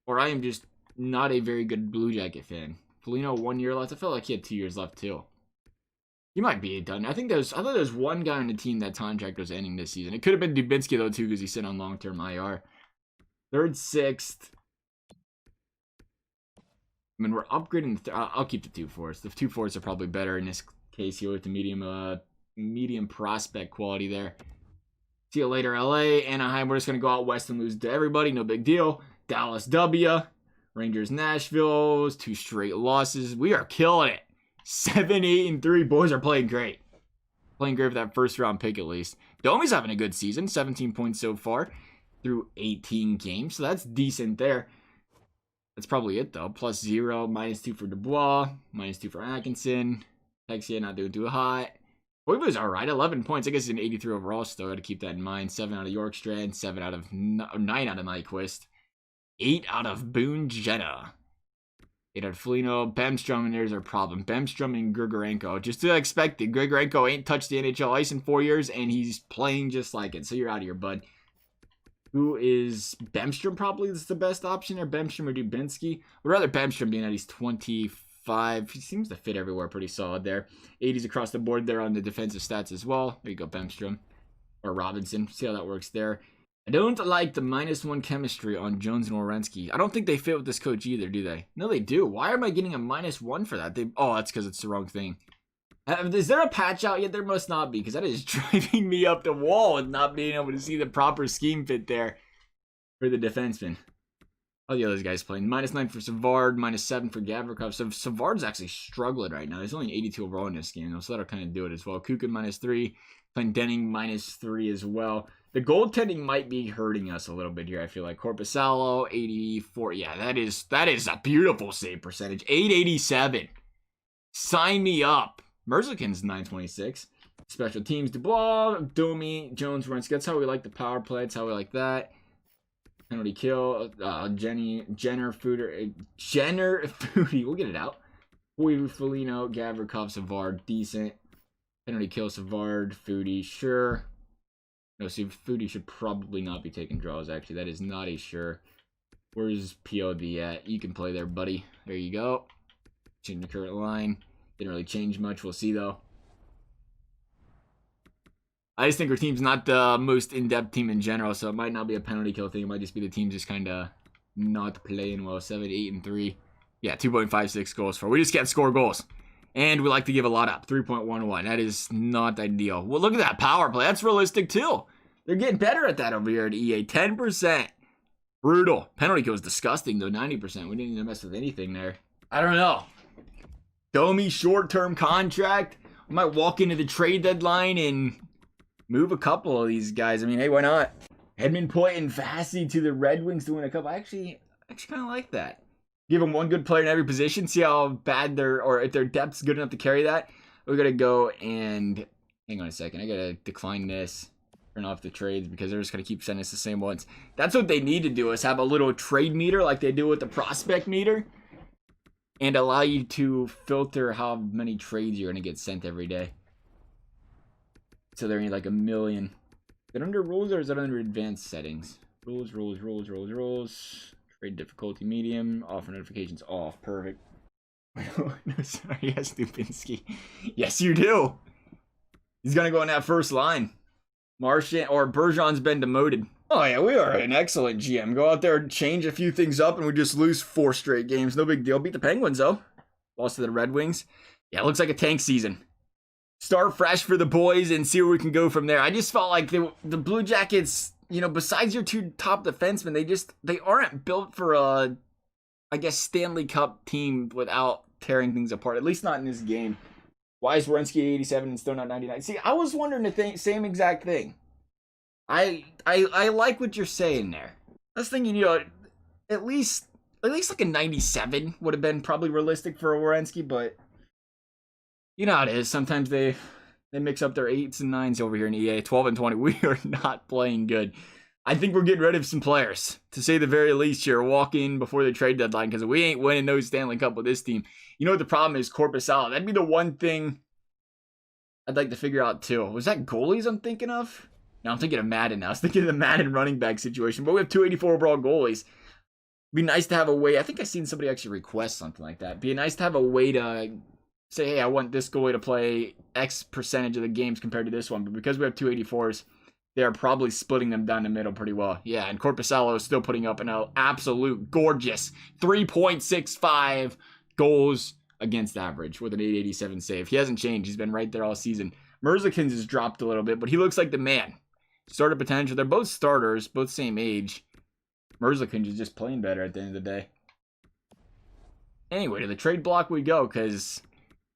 or I am just not a very good Blue Jacket fan. Foligno, 1 year left. I felt like he had 2 years left too. He might be done. I thought there was one guy on the team that contract was ending this season. It could have been Dubinsky though too, because he's sitting on long-term IR. 3rd, 6th. I mean, we're upgrading. I'll keep the 2-4s. The 2-4s are probably better in this case here with the medium prospect quality there. See you later, LA. Anaheim, we're just going to go out west and lose to everybody. No big deal. Dallas W. Rangers, Nashville. 2 straight losses. We are killing it. 7, 8, and 3. Boys are playing great. Playing great for that first round pick at least. Domi's having a good season. 17 points so far through 18 games. So that's decent there. That's probably it though. +0, -2 for Dubois, -2 for Atkinson. Texia not doing too hot. Waivers all right, 11 points. I guess he's an 83 overall still. Got to keep that in mind. 7 out of Yorkstrand, 9 out of Nyquist, 8 out of Boone Jenna, 8 out of Foligno. Bemstrom, and there's our problem. Bemstrom and Grigorenko. Just to expect it. Grigorenko ain't touched the NHL ice in 4 years, and he's playing just like it. So you're out of here, bud. Who is Bemstrom? Probably is the best option, or Bemstrom or Dubinsky. I'd rather Bemstrom being at least 25. He seems to fit everywhere pretty solid there. 80s across the board there on the defensive stats as well. There you go, Bemstrom. Or Robinson. See how that works there. I don't like the -1 chemistry on Jones and Werenski. I don't think they fit with this coach either, do they? No, they do. Why am I getting a -1 for that? Oh, that's because it's the wrong thing. Is there a patch out yet? There must not be, because that is driving me up the wall with not being able to see the proper scheme fit there for the defenseman. All the other guys playing. -9 for Savard, -7 for Gavrikov. So Savard's actually struggling right now. He's only an 82 overall in this game, though, so that'll kind of do it as well. Kukin -3, Clendenning -3 as well. The goaltending might be hurting us a little bit here, I feel like. Korpisalo, 84. Yeah, that is a beautiful save percentage. 887. Sign me up. Merzikin's 926. Special teams, Dubois, Domi, Jones, Werenski. That's how we like the power play. That's how we like that. Penalty kill. Jenner, Foodie. We'll get it out. Foligno, Gavrikov, Savard. Decent. Penalty kill, Savard, Foodie. Sure. No, see, Foodie should probably not be taking draws, actually. That is not a sure. Where's POV at? You can play there, buddy. There you go. Change the current line. Didn't really change much. We'll see, though. I just think our team's not the most in-depth team in general, so it might not be a penalty kill thing. It might just be the team just kind of not playing well. 7, 8, and 3. Yeah, 2.56 goals for. We just can't score goals. And we like to give a lot up. 3.11. That is not ideal. Well, look at that power play. That's realistic, too. They're getting better at that over here at EA. 10%. Brutal. Penalty kill was disgusting, though. 90%. We didn't even mess with anything there. I don't know. Domi short-term contract. We might walk into the trade deadline and move a couple of these guys. I mean, hey, why not? Edmund Point and Vassy to the Red Wings doing a couple. I actually kind of like that. Give them one good player in every position. See how bad if their depth's good enough to carry that. We gotta go and hang on a second. I gotta decline this. Turn off the trades because they're just gonna keep sending us the same ones. That's what they need to do, is have a little trade meter like they do with the prospect meter, and allow you to filter how many trades you're gonna get sent every day. So they're like 1 million. Is it under rules or is it under advanced settings? Rules. Trade difficulty medium. Offer notifications off. Perfect. No, sorry. Yes, Dubinsky. Yes, you do. He's going to go in that first line. Marchand or Bergeron's been demoted. Oh, yeah, we are an excellent GM. Go out there and change a few things up, and we just lose 4 straight games. No big deal. Beat the Penguins, though. Lost to the Red Wings. Yeah, it looks like a tank season. Start fresh for the boys and see where we can go from there. I just felt like the Blue Jackets, you know, besides your 2 top defensemen, they aren't built for a, I guess, Stanley Cup team without tearing things apart. At least not in this game. Why is Werenski 87 and still not 99? See, I was wondering the same exact thing. I like what you're saying there. I was thinking, you know, at least like a 97 would have been probably realistic for a Werenski, but you know how it is. Sometimes they mix up their 8s and 9s over here in EA. 12 and 20. We are not playing good. I think we're getting rid of some players, to say the very least here. Walk in before the trade deadline, because we ain't winning no Stanley Cup with this team. You know what the problem is? Korpisalo. That'd be the one thing I'd like to figure out too. Was that goalies I'm thinking of? No, I'm thinking of Madden now. I was thinking of the Madden running back situation. But we have 284 overall goalies. Be nice to have a way. I think I seen somebody actually request something like that. Be nice to have a way to say, hey, I want this goalie to play X percentage of the games compared to this one. But because we have 284s, they are probably splitting them down the middle pretty well. Yeah, and Korpisalo is still putting up an absolute gorgeous 3.65 goals against average with an 887 save. He hasn't changed. He's been right there all season. Merzlikins has dropped a little bit, but he looks like the man. Starter potential. They're both starters, both same age. Merzlikins is just playing better at the end of the day. Anyway, to the trade block we go, because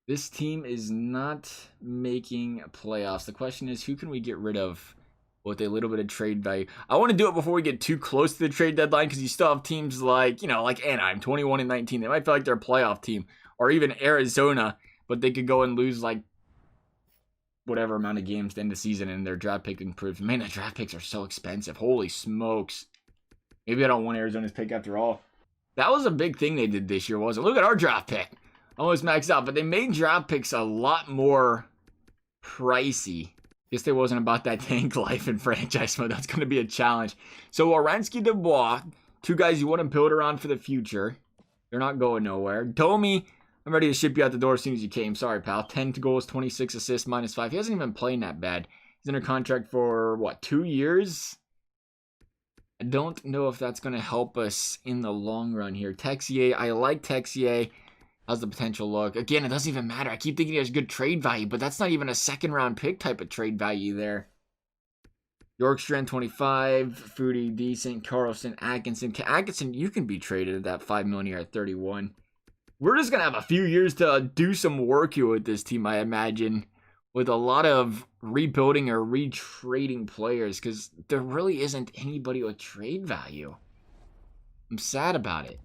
this team is not making playoffs. The question is, who can we get rid of with a little bit of trade value? I want to do it before we get too close to the trade deadline, because you still have teams like, like Anaheim, 21-19. They might feel like they're a playoff team. Or even Arizona, but they could go and lose like whatever amount of games to end the season and their draft pick improves. Man, the draft picks are so expensive. Holy smokes. Maybe I don't want Arizona's pick after all. That was a big thing they did this year, wasn't it? Look at our draft pick. Almost maxed out, but they made draft picks a lot more pricey. Guess they wasn't about that tank life in franchise mode. That's going to be a challenge. So Werenski, Dubois, two guys you want to build around for the future. They're not going nowhere. Domi, I'm ready to ship you out the door as soon as you came. Sorry, pal. 10 goals, 26 assists, -5. He hasn't even been playing that bad. He's under contract for, 2 years? I don't know if that's going to help us in the long run here. Texier, I like Texier. How's the potential look? Again, it doesn't even matter. I keep thinking he has good trade value, but that's not even a second-round pick type of trade value there. Yorkstrand, 25. Foodie, decent. Carlson, Atkinson. Atkinson, you can be traded at that $5 million here at 31. We're just going to have a few years to do some work here with this team, I imagine, with a lot of rebuilding or retrading players, because there really isn't anybody with trade value. I'm sad about it.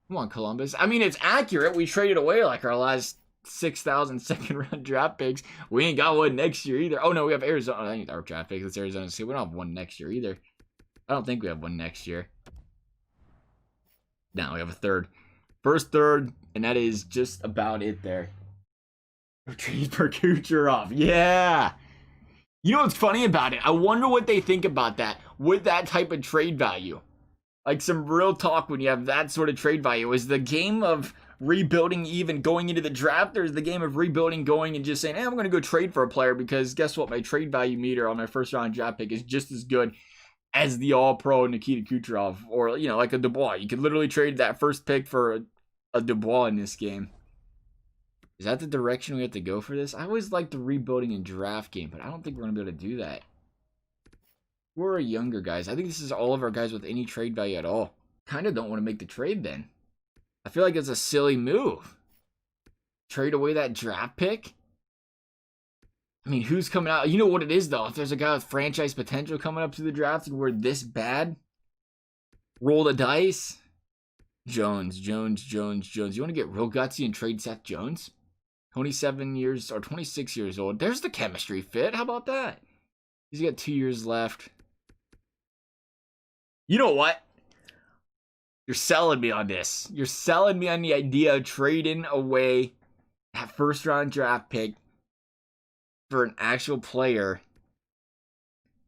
Come on, Columbus. I mean, it's accurate. We traded away like our last 6,000 second-round draft picks. We ain't got one next year either. Oh, no, we have Arizona. I think our draft picks. It's Arizona. See, we don't have one next year either. I don't think we have one next year. No, we have a third. First, third, and that is just about it there. Trade for Kucherov. Yeah. You know what's funny about it? I wonder what they think about that with that type of trade value. Like some real talk when you have that sort of trade value. Is the game of rebuilding even going into the draft, or is the game of rebuilding going and just saying, hey, I'm going to go trade for a player because guess what? My trade value meter on my first round draft pick is just as good as the all-pro Nikita Kucherov, or, like a Dubois. You could literally trade that first pick for a Dubois in this game. Is that the direction we have to go for this? I always like the rebuilding and draft game, but I don't think we're going to be able to do that. We're younger guys. I think this is all of our guys with any trade value at all. Kind of don't want to make the trade then. I feel like it's a silly move. Trade away that draft pick? I mean, who's coming out? You know what it is, though. If there's a guy with franchise potential coming up to the draft and we're this bad, roll the dice. Jones. You want to get real gutsy and trade Seth Jones? 27 years or 26 years old. There's the chemistry fit. How about that? He's got 2 years left. You know what? You're selling me on this. You're selling me on the idea of trading away that first round draft pick for an actual player.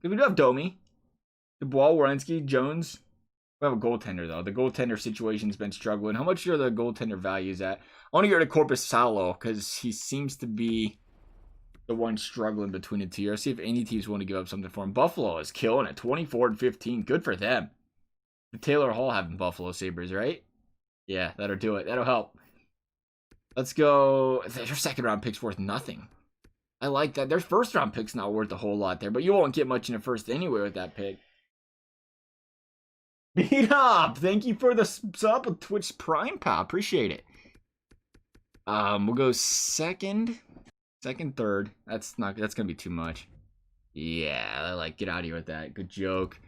We do have Domi, Dubois, Werenski, Jones. We have a goaltender, though. The goaltender situation's been struggling. How much are the goaltender values at? I want to get rid of Korpisalo because he seems to be the one struggling between the two. I'll see if any teams want to give up something for him. Buffalo is killing it. 24-15. Good for them. The Taylor Hall having Buffalo Sabres, right? Yeah, that'll do it. That'll help. Let's go. Their second round pick's worth nothing. I like that. Their first round pick's not worth a whole lot there, but you won't get much in the first anyway with that pick. Beat up. Thank you for the sub with Twitch Prime, pal. Appreciate it. We'll go second, third. That's gonna be too much. Yeah, get out of here with that. Good joke.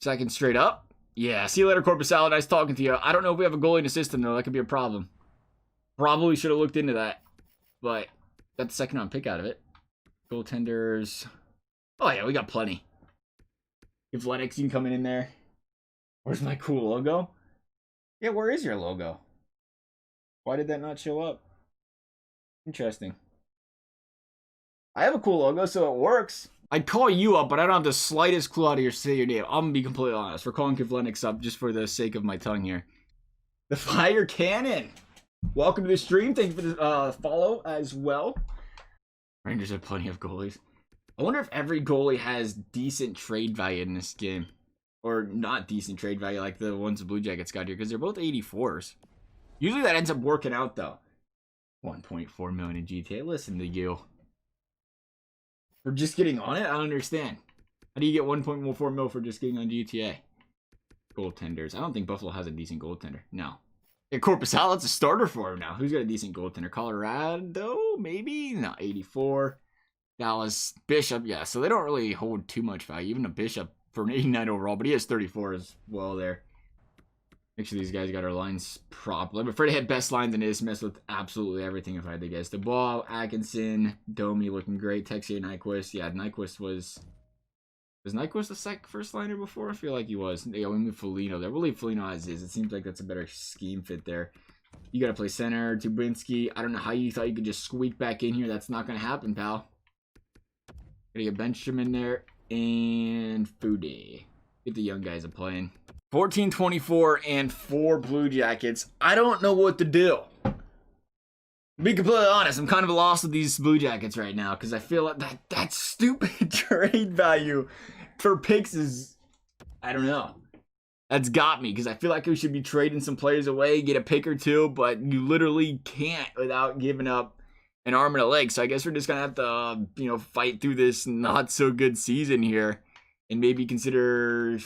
Second straight up. Yeah, see you later, Korpisalo. Nice talking to you. I don't know if we have a goalie in the system, though. That could be a problem. Probably should have looked into that. But got the second round pick out of it. Goaltenders. Oh, yeah, we got plenty. Athletics, you can come in there. Where's my cool logo? Yeah, where is your logo? Why did that not show up? Interesting. I have a cool logo, so it works. I'd call you up, but I don't have the slightest clue how to say your name. I'm gonna be completely honest. We're calling Kivlenix up just for the sake of my tongue here. The Fire Cannon. Welcome to the stream. Thank you for the follow as well. Rangers have plenty of goalies. I wonder if every goalie has decent trade value in this game. Or not decent trade value like the ones the Blue Jackets got here, because they're both 84s. Usually that ends up working out, though. 1.4 million in GTA. Listen to you. For just getting on it? I don't understand. How do you get 1.4 mil for just getting on GTA? Goaltenders. I don't think Buffalo has a decent goaltender. No. Yeah, Corpusal, that's a starter for him now. Who's got a decent goaltender? Colorado? Maybe? No, 84. Dallas. Bishop, yeah. So they don't really hold too much value. Even a Bishop for an 89 overall, but he has 34 as well there. Make sure these guys got our lines properly. I'm afraid I had best lines in this. Mess with absolutely everything if I had to guess. The ball, Atkinson, Domi looking great. Texier, Nyquist. Yeah, Nyquist was Nyquist the first liner before? I feel like he was. Yeah, we moved Foligno there. We'll leave Foligno as is. It seems like that's a better scheme fit there. You got to play center. Dubinsky. I don't know how you thought you could just squeak back in here. That's not going to happen, pal. Got to get Benjamin in there. And Foodie. Get the young guys a playing. 14-24 and 4 Blue Jackets. I don't know what to do. To be completely honest, I'm kind of lost with these Blue Jackets right now because I feel like that stupid trade value for picks is, I don't know. That's got me because I feel like we should be trading some players away, get a pick or two, but you literally can't without giving up an arm and a leg. So I guess we're just going to have to, fight through this not so good season here and maybe consider...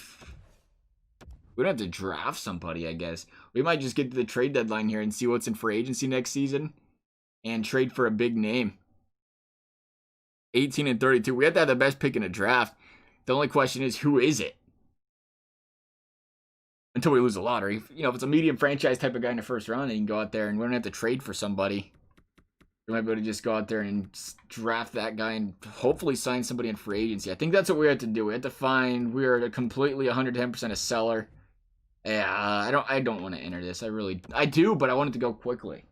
We don't have to draft somebody, I guess. We might just get to the trade deadline here and see what's in free agency next season and trade for a big name. 18 and 32. We have to have the best pick in a draft. The only question is, who is it? Until we lose the lottery. If it's a medium franchise type of guy in the first round, then you can go out there and we don't have to trade for somebody. We might be able to just go out there and draft that guy and hopefully sign somebody in free agency. I think that's what we have to do. We have to find, we are completely 110% a seller. Yeah, I don't want to enter this. I do, but I want it to go quickly.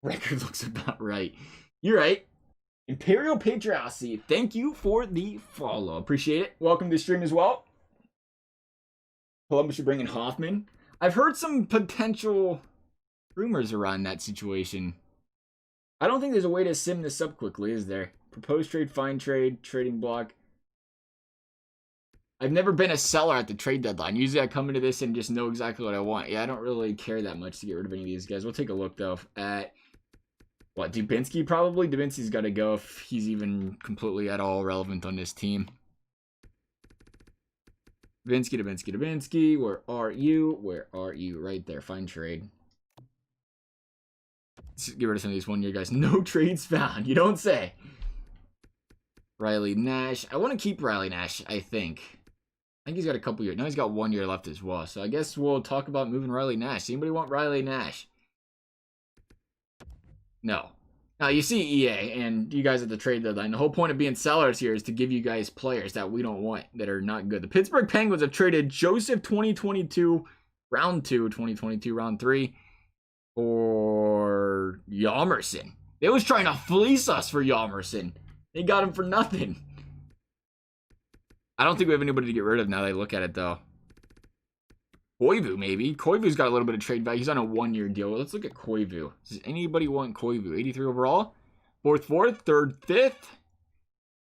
Record looks about right. You're right. Imperial Patriarchy, thank you for the follow. Appreciate it. Welcome to the stream as well. Columbus should bring in Hoffman. I've heard some potential rumors around that situation. I don't think there's a way to sim this up quickly, is there? Proposed trade, fine trade, trading block. I've never been a seller at the trade deadline. Usually I come into this and just know exactly what I want. Yeah, I don't really care that much to get rid of any of these guys. We'll take a look, though, at, Dubinsky probably? Dubinsky's got to go if he's even completely at all relevant on this team. Dubinsky. Where are you? Where are you? Right there. Fine trade. Let's get rid of some of these one-year guys. No trades found. You don't say. Riley Nash. I want to keep Riley Nash, I think. I think he's got a couple years. Now he's got 1 year left as well. So I guess we'll talk about moving Riley Nash. Anybody want Riley Nash? No. Now you see EA and you guys at the trade deadline. The whole point of being sellers here is to give you guys players that we don't want, that are not good. The Pittsburgh Penguins have traded Joseph 2022, round 2, 2022, round 3 for Yamerson. They was trying to fleece us for Yamerson. They got him for nothing. I don't think we have anybody to get rid of now that I look at it, though. Koivu, maybe. Koivu's got a little bit of trade value. He's on a 1 year deal. Let's look at Koivu. Does anybody want Koivu? 83 overall? 4th, 3rd, 5th?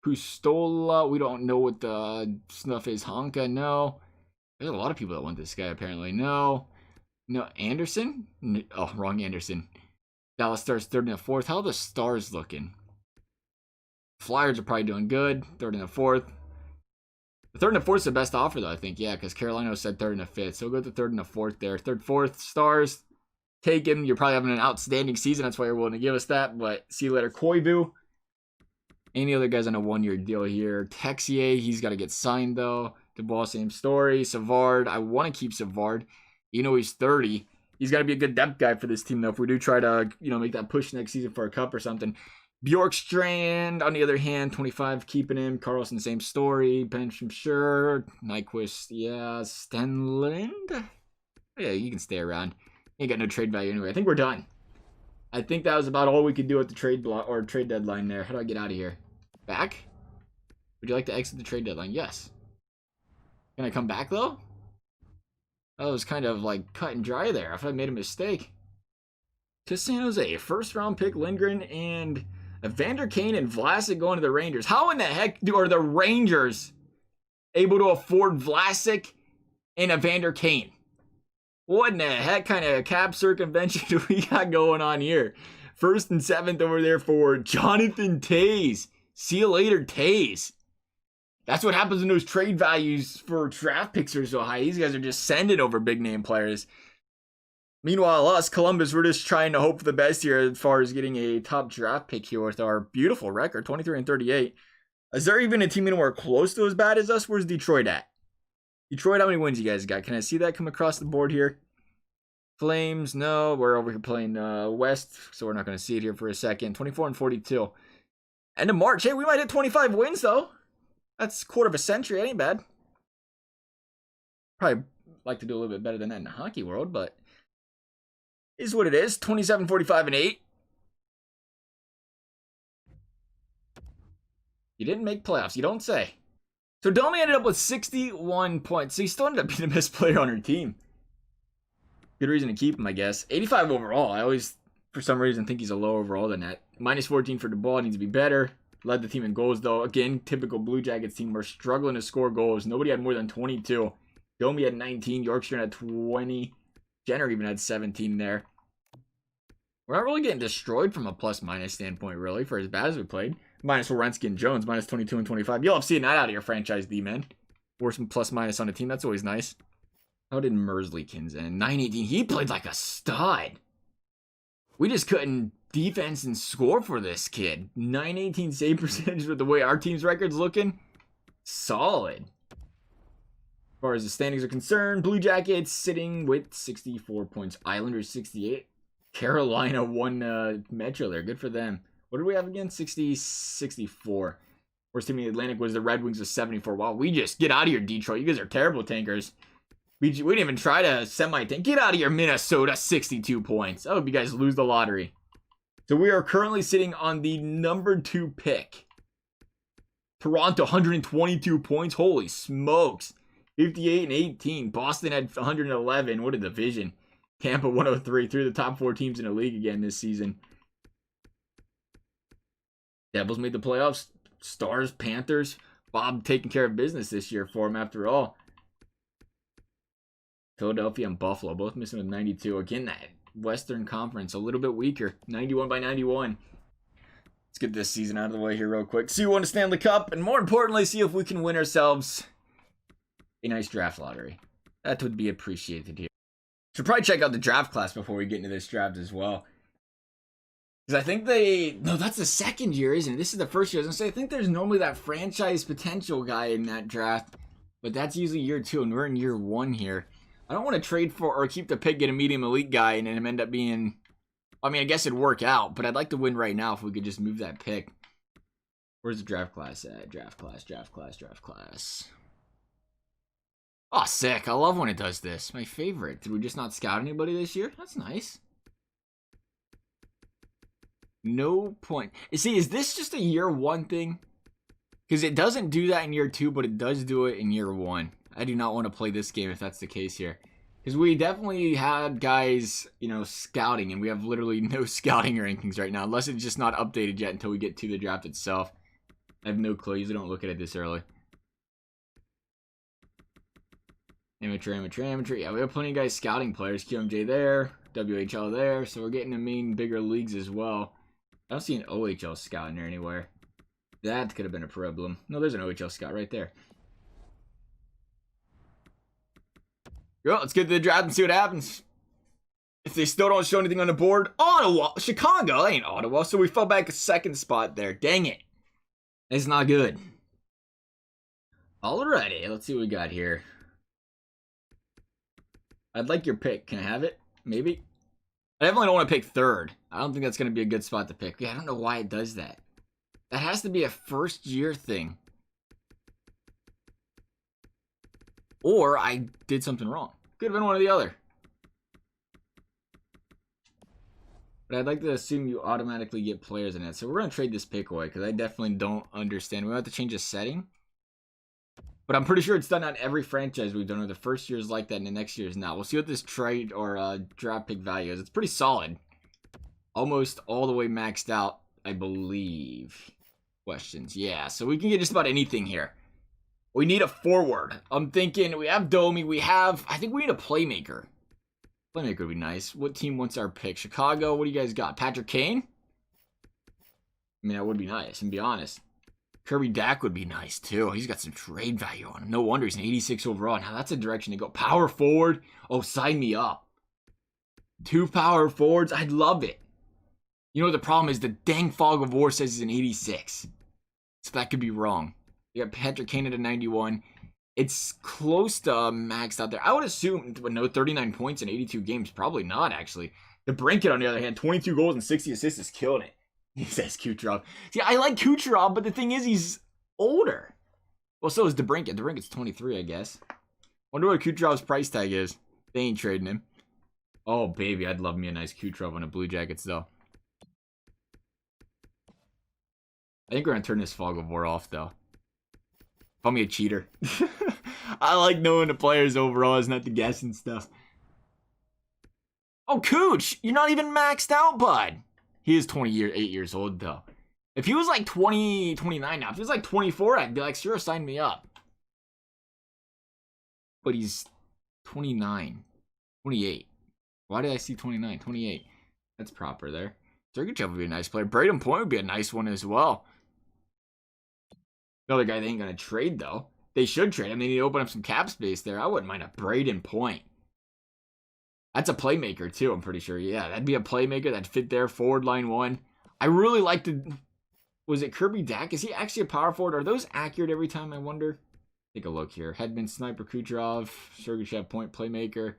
Pustola. We don't know what the stuff is. Honka, no. There's a lot of people that want this guy, apparently. No. No. Anderson? Oh, wrong Anderson. Dallas Stars 3rd and 4th. How are the Stars looking? Flyers are probably doing good. 3rd and 4th. The 3rd and 4th is the best offer, though, I think. Yeah, because Carolina said 3rd and 5th. So we'll go to 3rd and 4th there. 3rd, 4th, Stars. Take him. You're probably having an outstanding season. That's why you're willing to give us that. But see you later, Koivu. Any other guys on a 1 year deal here? Texier, he's got to get signed, though. Dubois, same story. Savard, I want to keep Savard. He's 30. He's got to be a good depth guy for this team, though, if we do try to, make that push next season for a cup or something. Bjorkstrand, on the other hand, 25, keeping him. Carlson, same story. Bench, I'm sure. Nyquist, yeah. Stenlund? Yeah, you can stay around. Ain't got no trade value anyway. I think we're done. I think that was about all we could do at the trade block or trade deadline there. How do I get out of here? Back? Would you like to exit the trade deadline? Yes. Can I come back, though? That was kind of like cut and dry there. If I made a mistake. To San Jose, first round pick Lindgren and Evander Kane and Vlasic going to the Rangers. How in the heck are the Rangers able to afford Vlasic and Evander Kane? What in the heck kind of cap circumvention do we got going on here? First and 7th over there for Jonathan Toews. See you later, Toews. That's what happens when those trade values for draft picks are so high. These guys are just sending over big name players. Meanwhile, us, Columbus, we're just trying to hope for the best here as far as getting a top draft pick here with our beautiful record, 23-38. Is there even a team anywhere close to as bad as us? Where's Detroit at? Detroit, how many wins you guys got? Can I see that come across the board here? Flames, no. We're over here playing West, so we're not going to see it here for a second. 24-42. End of March. Hey, we might hit 25 wins, though. That's a quarter of a century. That ain't bad. Probably like to do a little bit better than that in the hockey world, but is what it is. 27-45-8. You didn't make playoffs. You don't say. So Domi ended up with 61 points. So he still ended up being the best player on our team. Good reason to keep him, I guess. 85 overall. I always, for some reason, think he's a low overall than that. Minus 14 for the ball. Needs to be better. Led the team in goals, though. Again, typical Blue Jackets team. We're struggling to score goals. Nobody had more than 22. Domi had 19. Yorkshire had 20. Jenner even had 17 there. We're not really getting destroyed from a plus-minus standpoint, really, for as bad as we played. Minus Werenski and Jones, minus 22 and 25. You'll have seen that out of your franchise D-men. Or some plus-minus on a team. That's always nice. How did Mersley-Kins end? 918. He played like a stud. We just couldn't defense and score for this kid. 918 save percentage with the way our team's record's looking. Solid. As far as the standings are concerned, Blue Jackets sitting with 64 points. Islanders 68. Carolina won Metro there. Good for them. What did we have again? 64. Worst team in the Atlantic was the Red Wings with 74. Wow, we just get out of here, Detroit. You guys are terrible tankers. We didn't even try to semi-tank. Get out of here, Minnesota. 62 points. I hope you guys lose the lottery. So we are currently sitting on the number 2 pick. Toronto, 122 points. Holy smokes. 58-18. Boston had 111. What a division. Tampa 103. 3 of the top 4 teams in the league again this season. Devils made the playoffs. Stars, Panthers. Bob taking care of business this year for him after all. Philadelphia and Buffalo both missing with 92. Again, that Western Conference a little bit weaker. 91-91. Let's get this season out of the way here real quick. See who won the Stanley Cup, and more importantly, see if we can win ourselves a nice draft lottery. That would be appreciated here. Should probably check out the draft class before we get into this draft as well. Because I think no, that's the second year, isn't it? This is the first year. I was going to say, I think there's normally that franchise potential guy in that draft, but that's usually year 2, and we're in year 1 here. I don't want to trade for or keep the pick, get a medium elite guy, and then him end up being... I mean, I guess it'd work out, but I'd like to win right now if we could just move that pick. Where's the draft class at? Draft class. Oh, sick. I love when it does this. My favorite. Did we just not scout anybody this year? That's nice. No point. You see, is this just a year 1 thing? Because it doesn't do that in year 2, but it does do it in year 1. I do not want to play this game if that's the case here. Because we definitely had guys, scouting, and we have literally no scouting rankings right now, unless it's just not updated yet until we get to the draft itself. I have no clue. Usually don't look at it this early. Amateur. Yeah, we have plenty of guys scouting players. QMJ there, WHL there, so we're getting to mean bigger leagues as well. I don't see an OHL scout in there anywhere. That could have been a problem. No, there's an OHL scout right there. Well, let's get to the draft and see what happens. If they still don't show anything on the board, Ottawa, Chicago, that ain't Ottawa, so we fell back a second spot there. Dang it. It's not good. Alrighty, let's see what we got here. I'd like your pick. Can I have it? Maybe? I definitely don't want to pick 3rd. I don't think that's going to be a good spot to pick. Yeah, I don't know why it does that. That has to be a first year thing. Or I did something wrong. Could have been one or the other. But I'd like to assume you automatically get players in it. So we're going to trade this pick away because I definitely don't understand. We have to change a setting. But I'm pretty sure it's done on every franchise we've done. Or the first year is like that and the next year is not. We'll see what this trade or draft pick value is. It's pretty solid. Almost all the way maxed out, I believe. Questions. Yeah, so we can get just about anything here. We need a forward. I'm thinking we have Domi. I think we need a playmaker. Playmaker would be nice. What team wants our pick? Chicago. What do you guys got? Patrick Kane? I mean, that would be nice, and be honest. Kirby Dack would be nice, too. He's got some trade value on him. No wonder he's an 86 overall. Now, that's a direction to go. Power forward? Oh, sign me up. 2 power forwards? I'd love it. You know what the problem is? The dang Fog of War says he's an 86. So that could be wrong. You got Patrick Kane at a 91. It's close to maxed out there. I would assume, but no, 39 points in 82 games. Probably not, actually. The Brinket, on the other hand, 22 goals and 60 assists is killing it. He says Kucherov. See, I like Kucherov, but the thing is, he's older. Well, so is DeBrinket. DeBrinket's 23, I guess. Wonder what Kucherov's price tag is. They ain't trading him. Oh, baby, I'd love me a nice Kucherov on a Blue Jackets, though. I think we're going to turn this Fog of War off, though. Call me a cheater. I like knowing the players overall, is not the guessing stuff. Oh, Cooch, you're not even maxed out, bud. He is 8 years old, though. If he was like 29 now, if he was like 24, I'd be like, sure, sign me up. But he's 29, 28. Why did I see 29? 28. That's proper there. Sergachev would be a nice player. Braden Point would be a nice one as well. Another guy they ain't going to trade, though. They should trade him. They need to open up some cap space there. I wouldn't mind a Braden Point. That's a playmaker, too, I'm pretty sure. Yeah, that'd be a playmaker that'd fit there. Forward line 1. I really like the... Was it Kirby Dack? Is he actually a power forward? Are those accurate every time, I wonder? Take a look here. Hedman, Sniper, Kucherov, Sergachev, Point, playmaker.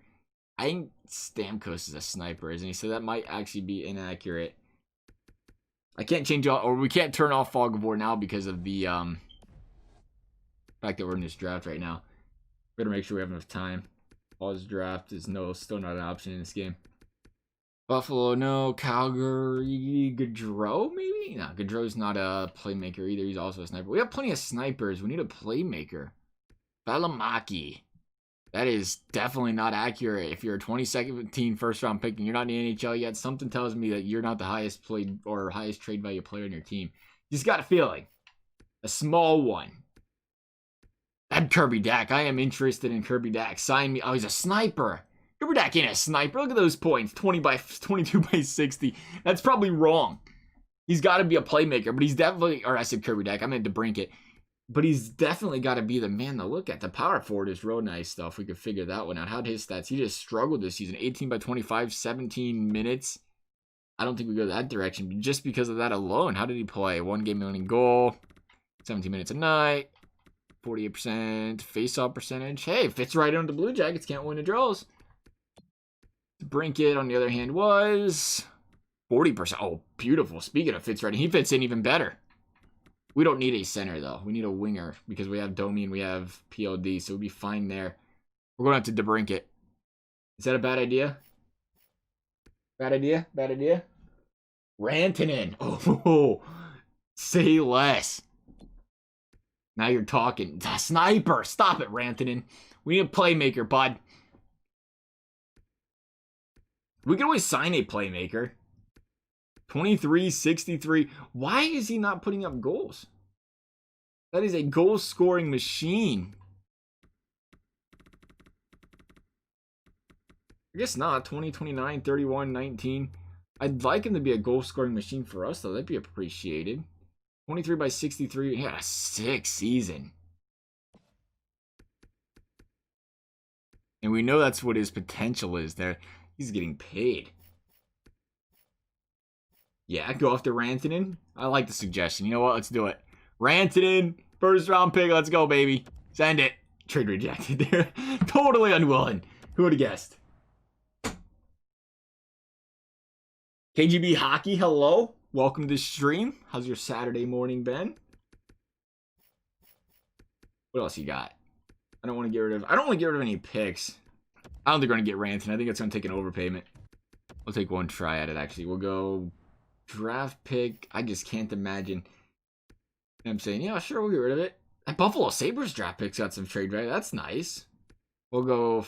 I think Stamkos is a sniper, isn't he? So that might actually be inaccurate. I can't change all... Or we can't turn off Fog of War now because of the... fact that we're in this draft right now. Better make sure we have enough time. Pause draft is still not an option in this game. Buffalo, no. Calgary, Gaudreau, maybe? No, Gaudreau's not a playmaker either. He's also a sniper. We have plenty of snipers. We need a playmaker. Valimaki. That is definitely not accurate. If you're a 2017 first round pick and you're not in the NHL yet, something tells me that you're not the highest played or highest trade value player in your team. Just got a feeling. A small one. I'm Kirby Dack. I am interested in Kirby Dack. Sign me. Oh, he's a sniper. Kirby Dack ain't a sniper. Look at those points. 22 by 60. That's probably wrong. He's got to be a playmaker, but he's definitely... Or I said Kirby Dack. I meant DeBrinket. But he's definitely got to be the man to look at. The power forward is real nice stuff. We could figure that one out. How'd his stats? He just struggled this season. 18 by 25, 17 minutes. I don't think we go that direction. Just because of that alone. How did he play? 1 game winning goal. 17 minutes a night. 48% face-off percentage. Hey, fits right into the Blue Jackets. Can't win the draws. Brinket, on the other hand, was 40%. Oh, beautiful. Speaking of fits right, he fits in even better. We don't need a center, though. We need a winger because we have Domi and we have PLD, so we'll be fine there. We're going to have to DeBrinket. Is that a bad idea? Bad idea? Bad idea? Rantanen. Oh, say less. Now you're talking. Sniper. Stop it, Rantanen. We need a playmaker, bud. We can always sign a playmaker. 23, 63. Why is he not putting up goals? That is a goal-scoring machine. I guess not. 20, 29, 31, 19. I'd like him to be a goal-scoring machine for us, though. That'd be appreciated. 23 by 63. He had a sick season. And we know that's what his potential is there. He's getting paid. Yeah, go after Rantanen. I like the suggestion. You know what? Let's do it. Rantanen, first round pick. Let's go, baby. Send it. Trade rejected there. Totally unwilling. Who would have guessed? KGB Hockey, hello. Welcome to the stream. How's your Saturday morning been? What else you got? I don't want to get rid of any picks. I don't think we're going to get Rantanen. I think it's going to take an overpayment. We'll take one try at it, actually. We'll go draft pick. I just can't imagine. I'm saying, yeah, sure, we'll get rid of it. That Buffalo Sabres draft pick's got some trade value. That's nice. We'll go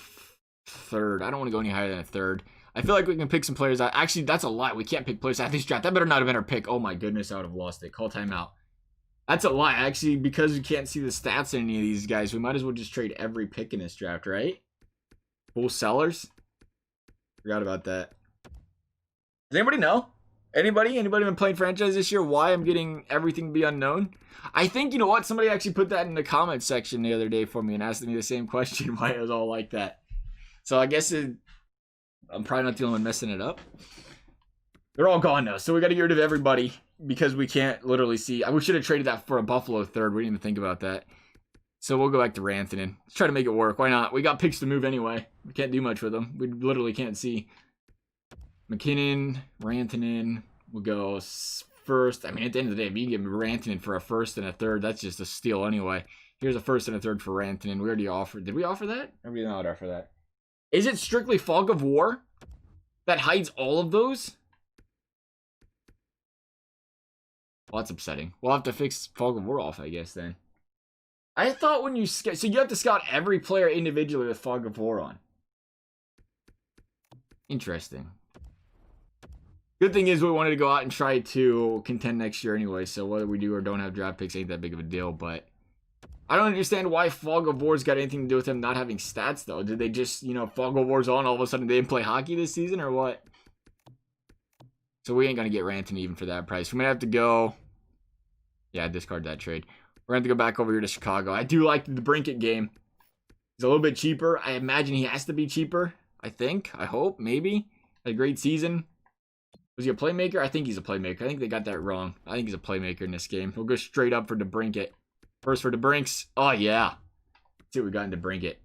third. I don't want to go any higher than a third. I feel like we can pick some players out. Actually, that's a lie. We can't pick players out of this draft. That better not have been our pick. Oh my goodness, I would have lost it. Call timeout. That's a lie. Actually, because we can't see the stats in any of these guys, we might as well just trade every pick in this draft, right? Full sellers. Forgot about that. Does anybody know? Anybody been playing franchise this year? Why I'm getting everything to be unknown? I think, you know what? Somebody actually put that in the comments section the other day for me and asked me the same question, why it was all like that. So I guess I'm probably not the only one messing it up. They're all gone now, so we got to get rid of everybody because we can't literally see. We should have traded that for a Buffalo third. We didn't even think about that. So we'll go back to Rantanen. Let's try to make it work. Why not? We got picks to move anyway. We can't do much with them. We literally can't see. McKinnon, Rantanen. We'll go first. I mean, at the end of the day, if you can get Rantanen for a first and a third, that's just a steal anyway. Here's a first and a third for Rantanen. We already offered. Did we offer that? Or we did not offer that? Is it strictly Fog of War that hides all of those? Well, that's upsetting. We'll have to fix Fog of War off, I guess, then. I thought when you scout... So you have to scout every player individually with Fog of War on. Interesting. Good thing is we wanted to go out and try to contend next year anyway, so whether we do or don't have draft picks ain't that big of a deal, but... I don't understand why Fog of War's got anything to do with him not having stats, though. Did they just, you know, Fog of War's on, all of a sudden they didn't play hockey this season, or what? So we ain't gonna get Rantanen even for that price. We're gonna have to go... Yeah, discard that trade. We're gonna have to go back over here to Chicago. I do like the Brinkett game. He's a little bit cheaper. I imagine he has to be cheaper. I think. I hope. Maybe. Had a great season. Was he a playmaker? I think he's a playmaker. I think they got that wrong. I think he's a playmaker in this game. We'll go straight up for DeBrincat. First for DeBrinks. Oh, yeah. Let's see what we got in DeBrincat.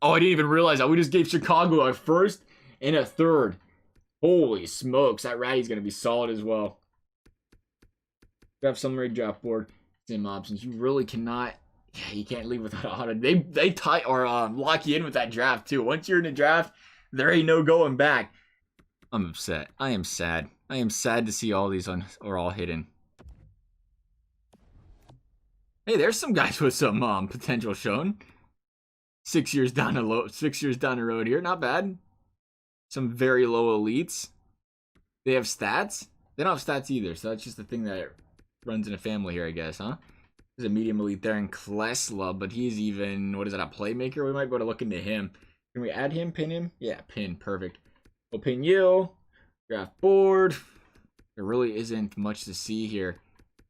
Oh, I didn't even realize that. We just gave Chicago a first and a third. Holy smokes. That Ratty's going to be solid as well. We have summary draft board. Sim options. You really cannot... Yeah, you can't leave without a auto. They tie or lock you in with that draft, too. Once you're in the draft, there ain't no going back. I'm upset. I am sad. I am sad to see all these are all hidden. Hey, there's some guys with some potential shown. 6 years down the road here, not bad. Some very low elites. They have stats. They don't have stats either, so that's just the thing that runs in a family here, I guess, huh? There's a medium elite there in Klesla, but he's even, what is that, a playmaker? We might be able to look into him. Can we add him, pin him? Yeah, pin, perfect. We'll pin you. Draft board. There really isn't much to see here.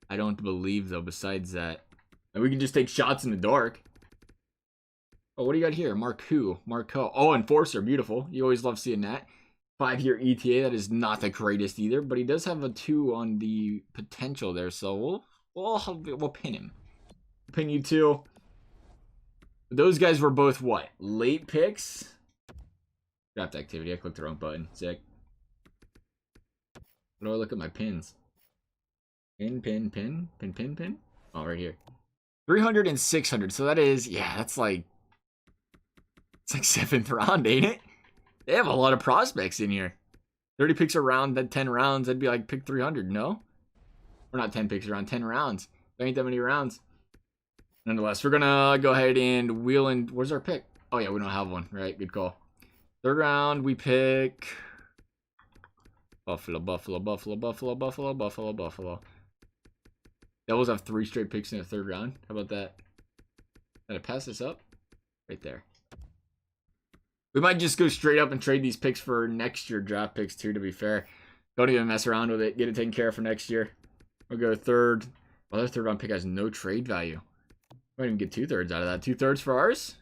I don't believe, though, besides that. And we can just take shots in the dark. Oh, what do you got here? Marco. Oh, Enforcer, beautiful. You always love seeing that. 5-year ETA, that is not the greatest either, but he does have a 2 on the potential there, so we'll pin him. Pin you 2. Those guys were both what? Late picks? Draft activity. I clicked the wrong button. Sick. What do I look at my pins? Pin. Oh, right here. 300 and 600. So that is, yeah, that's like, it's like 7th round, ain't it? They have a lot of prospects in here. 30 picks around, then 10 rounds. That'd be like pick 300, no? Or not 10 picks around, 10 rounds. There ain't that many rounds. Nonetheless, we're gonna go ahead and wheel in. Where's our pick? Oh yeah, we don't have one. Right, good call. 3rd round, we pick Buffalo. Devils have 3 straight picks in the 3rd round. How about that? Gotta pass this up. Right there. We might just go straight up and trade these picks for next year draft picks too, to be fair. Don't even mess around with it. Get it taken care of for next year. We'll go 3rd. Well, their 3rd round pick has no trade value. Might even get 2/3 out of that. 2/3 for ours?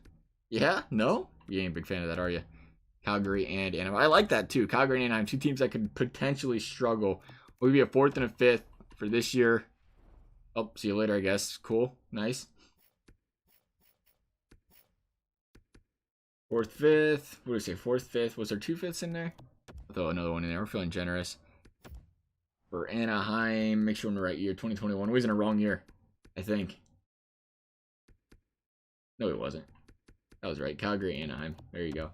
Yeah? No? You ain't a big fan of that, are you? Calgary and Anaheim. I like that too. Calgary and Anaheim, 2 teams that could potentially struggle. We'll be a 4th and a 5th for this year. Oh, see you later, I guess. Cool. Nice. 4th, 5th. What do we say? 4th, 5th. Was there 2 5ths in there? I'll throw another one in there. We're feeling generous. For Anaheim, make sure we're in the right year. 2021. We was in a wrong year, I think. No, it wasn't. That was right. Calgary, Anaheim. There you go.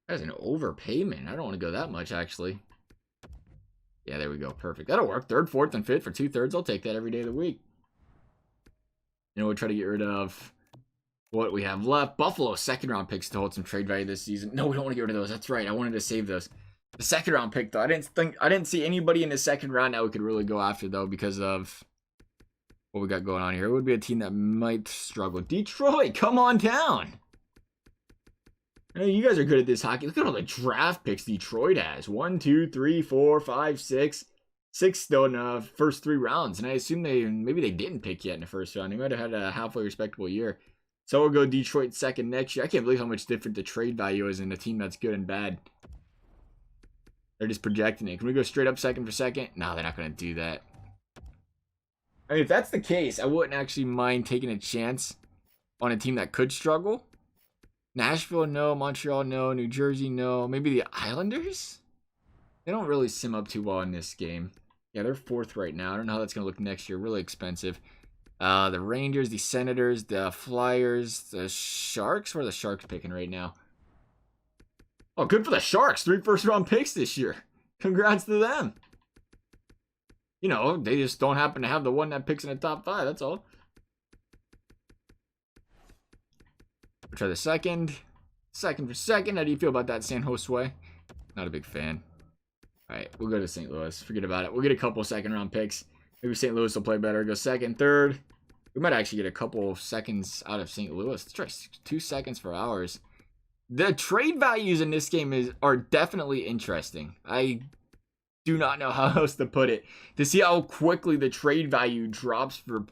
That's an overpayment. I don't want to go that much, actually. Yeah, there we go. Perfect. That'll work. Third, fourth, and fifth for 2/3. I'll take that every day of the week. You know, we'll try to get rid of what we have left. Buffalo, second round picks to hold some trade value this season. No, we don't want to get rid of those. That's right. I wanted to save those. The second round pick, though, I didn't see anybody in the second round that we could really go after, though, because of what we got going on here. It would be a team that might struggle. Detroit, come on down. I know you guys are good at this hockey. Look at all the draft picks Detroit has. 1, 2, 3, 4, 5, 6. 6 still in the first 3 rounds. And I assume maybe they didn't pick yet in the first round. They might have had a halfway respectable year. So we'll go Detroit second next year. I can't believe how much different the trade value is in a team that's good and bad. They're just projecting it. Can we go straight up second for second? No, they're not going to do that. I mean, if that's the case, I wouldn't actually mind taking a chance on a team that could struggle. Nashville, no. Montreal, no. New Jersey, no. Maybe the Islanders? They don't really sim up too well in this game. Yeah, they're 4th right now. I don't know how that's going to look next year. Really expensive. The Rangers, the Senators, the Flyers, the Sharks. Where are the Sharks picking right now? Oh, good for the Sharks. 3 first-round picks this year. Congrats to them. You know, they just don't happen to have the one that picks in the top 5. That's all. We'll try the second. Second for second. How do you feel about that, San Jose? Not a big fan. All right, we'll go to St. Louis. Forget about it. We'll get a couple second-round picks. Maybe St. Louis will play better. Go second, third. We might actually get a couple of seconds out of St. Louis. Let's try 2 seconds for ours. The trade values in this game are definitely interesting. I do not know how else to put it. To see how quickly the trade value drops for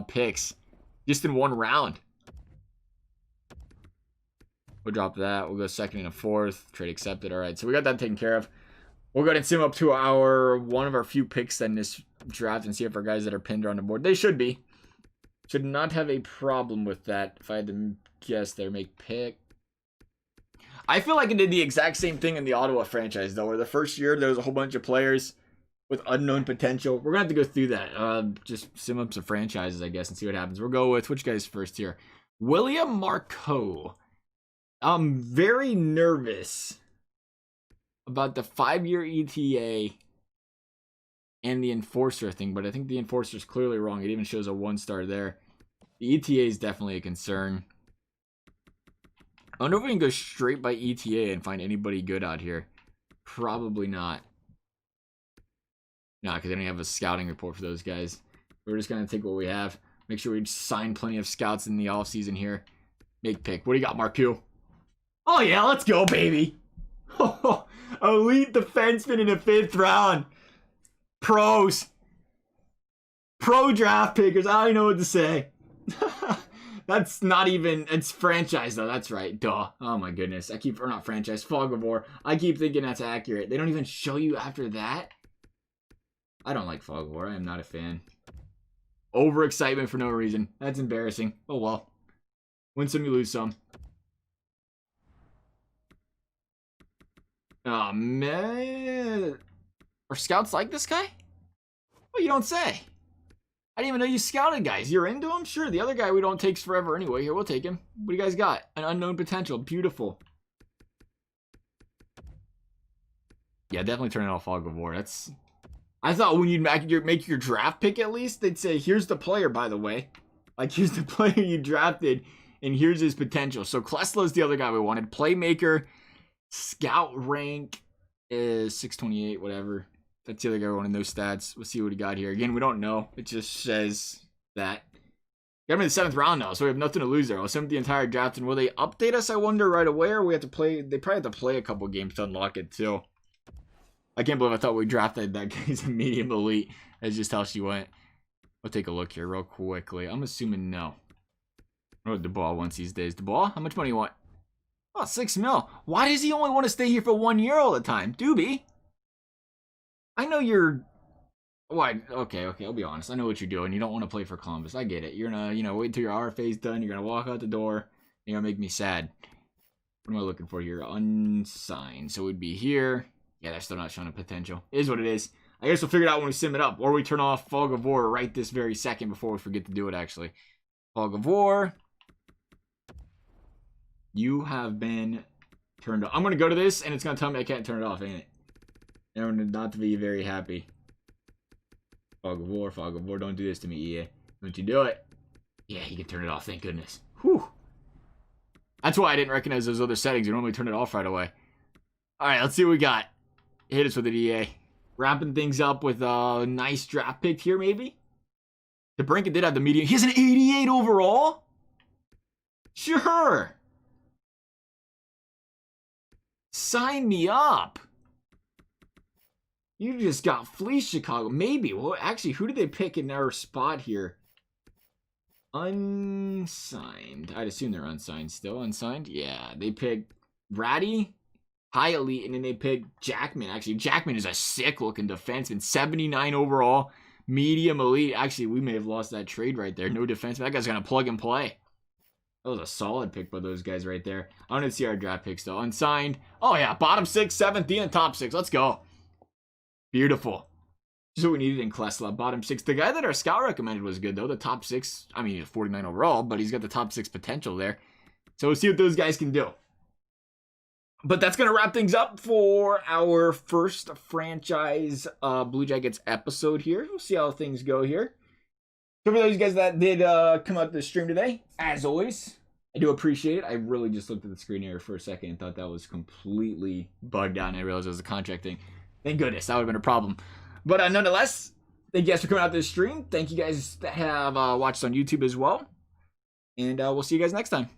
picks just in 1 round. We'll drop that. We'll go second and a fourth. Trade accepted. All right, so we got that taken care of. We'll go ahead and sim up to one of our few picks in this draft and see if our guys that are pinned are on the board. They should be. Should not have a problem with that. If I had to guess there, make pick. I feel like it did the exact same thing in the Ottawa franchise, though, where the first year there was a whole bunch of players with unknown potential. We're going to have to go through that. Just sim up some franchises, I guess, and see what happens. We'll go with which guy's first here? William Marcoux. I'm very nervous about the 5-year ETA and the enforcer thing, but I think the enforcer is clearly wrong. It even shows a 1-star there. The ETA is definitely a concern. I wonder if we can go straight by ETA and find anybody good out here. Probably not. No, because they don't have a scouting report for those guys. We're just going to take what we have. Make sure we sign plenty of scouts in the offseason here. Make pick. What do you got, Marcoux? Oh, yeah, let's go, baby. Elite defenseman in the 5th round. Pros. Pro draft pickers. I don't know what to say. That's not even, it's franchise though. That's right. Duh. Oh my goodness. Or not franchise, Fog of War. I keep thinking that's accurate. They don't even show you after that. I don't like Fog of War. I am not a fan. Overexcitement for no reason. That's embarrassing. Oh well. Win some, you lose some. Oh man. Are scouts like this guy? Well, you don't say. I didn't even know you scouted guys. You're into him? Sure. The other guy we don't take forever anyway. Here, we'll take him. What do you guys got? An unknown potential. Beautiful. Yeah, definitely turning off Fog of War. That's. I thought when you'd make your draft pick at least, they'd say, here's the player, by the way. Like, here's the player you drafted, and here's his potential. So, Klesla's the other guy we wanted. Playmaker. Scout rank is 628, whatever. That's the other guy we wanted, no stats. We'll see what he got here. Again, we don't know. It just says that. Got him in the 7th round now, so we have nothing to lose there. I'll sim the entire draft, and will they update us, I wonder, right away, or we have to play? They probably have to play a couple games to unlock it, too. I can't believe I thought we drafted that guy's a medium elite. That's just how she went. We'll take a look here real quickly. I'm assuming no. I know what Dubois wants these days. Dubois, how much money you want? Oh, 6 mil. Why does he only want to stay here for 1 year all the time? Doobie. I know you're... Why? Okay, I'll be honest. I know what you're doing. You don't want to play for Columbus. I get it. You're gonna, wait until your RFA's done. You're gonna walk out the door. You're gonna make me sad. What am I looking for here? Unsigned. So it would be here. Yeah, they're still not showing a potential. It is what it is. I guess we'll figure it out when we sim it up. Or we turn off Fog of War right this very second before we forget to do it, actually. Fog of War. You have been turned off. I'm going to go to this, and it's going to tell me I can't turn it off, ain't it? I'm not to be very happy. Fog of War, don't do this to me, EA. Don't you do it. Yeah, you can turn it off, thank goodness. Whew. That's why I didn't recognize those other settings. You normally turn it off right away. Alright, let's see what we got. Hit us with it, EA. Wrapping things up with a nice draft pick here, maybe? DeBrincat did have the median. He has an 88 overall? Sure. Sign me up. You just got fleeced, Chicago. Maybe. Well, actually, who did they pick in our spot here? Unsigned. I'd assume they're unsigned still. Unsigned? Yeah. They picked Ratty, high elite, and then they picked Jackman. Actually, Jackman is a sick-looking defenseman. 79 overall, medium elite. Actually, we may have lost that trade right there. No defenseman. That guy's going to plug and play. That was a solid pick by those guys right there. I want to see our draft picks, though. Unsigned. Oh, yeah. Bottom 6, 7th, and top 6. Let's go. Beautiful. Just what we needed in Klesla. Bottom 6. The guy that our scout recommended was good, though. The top 6. I mean, 49 overall, but he's got the top 6 potential there. So we'll see what those guys can do. But that's going to wrap things up for our first franchise Blue Jackets episode here. We'll see how things go here. So for those guys that did come out to the stream today, as always, I do appreciate it. I really just looked at the screen here for a second and thought that was completely bugged out, and I realized it was a contract thing. Thank goodness. That would have been a problem. But nonetheless, thank you guys for coming out to the stream. Thank you guys that have watched on YouTube as well. And we'll see you guys next time.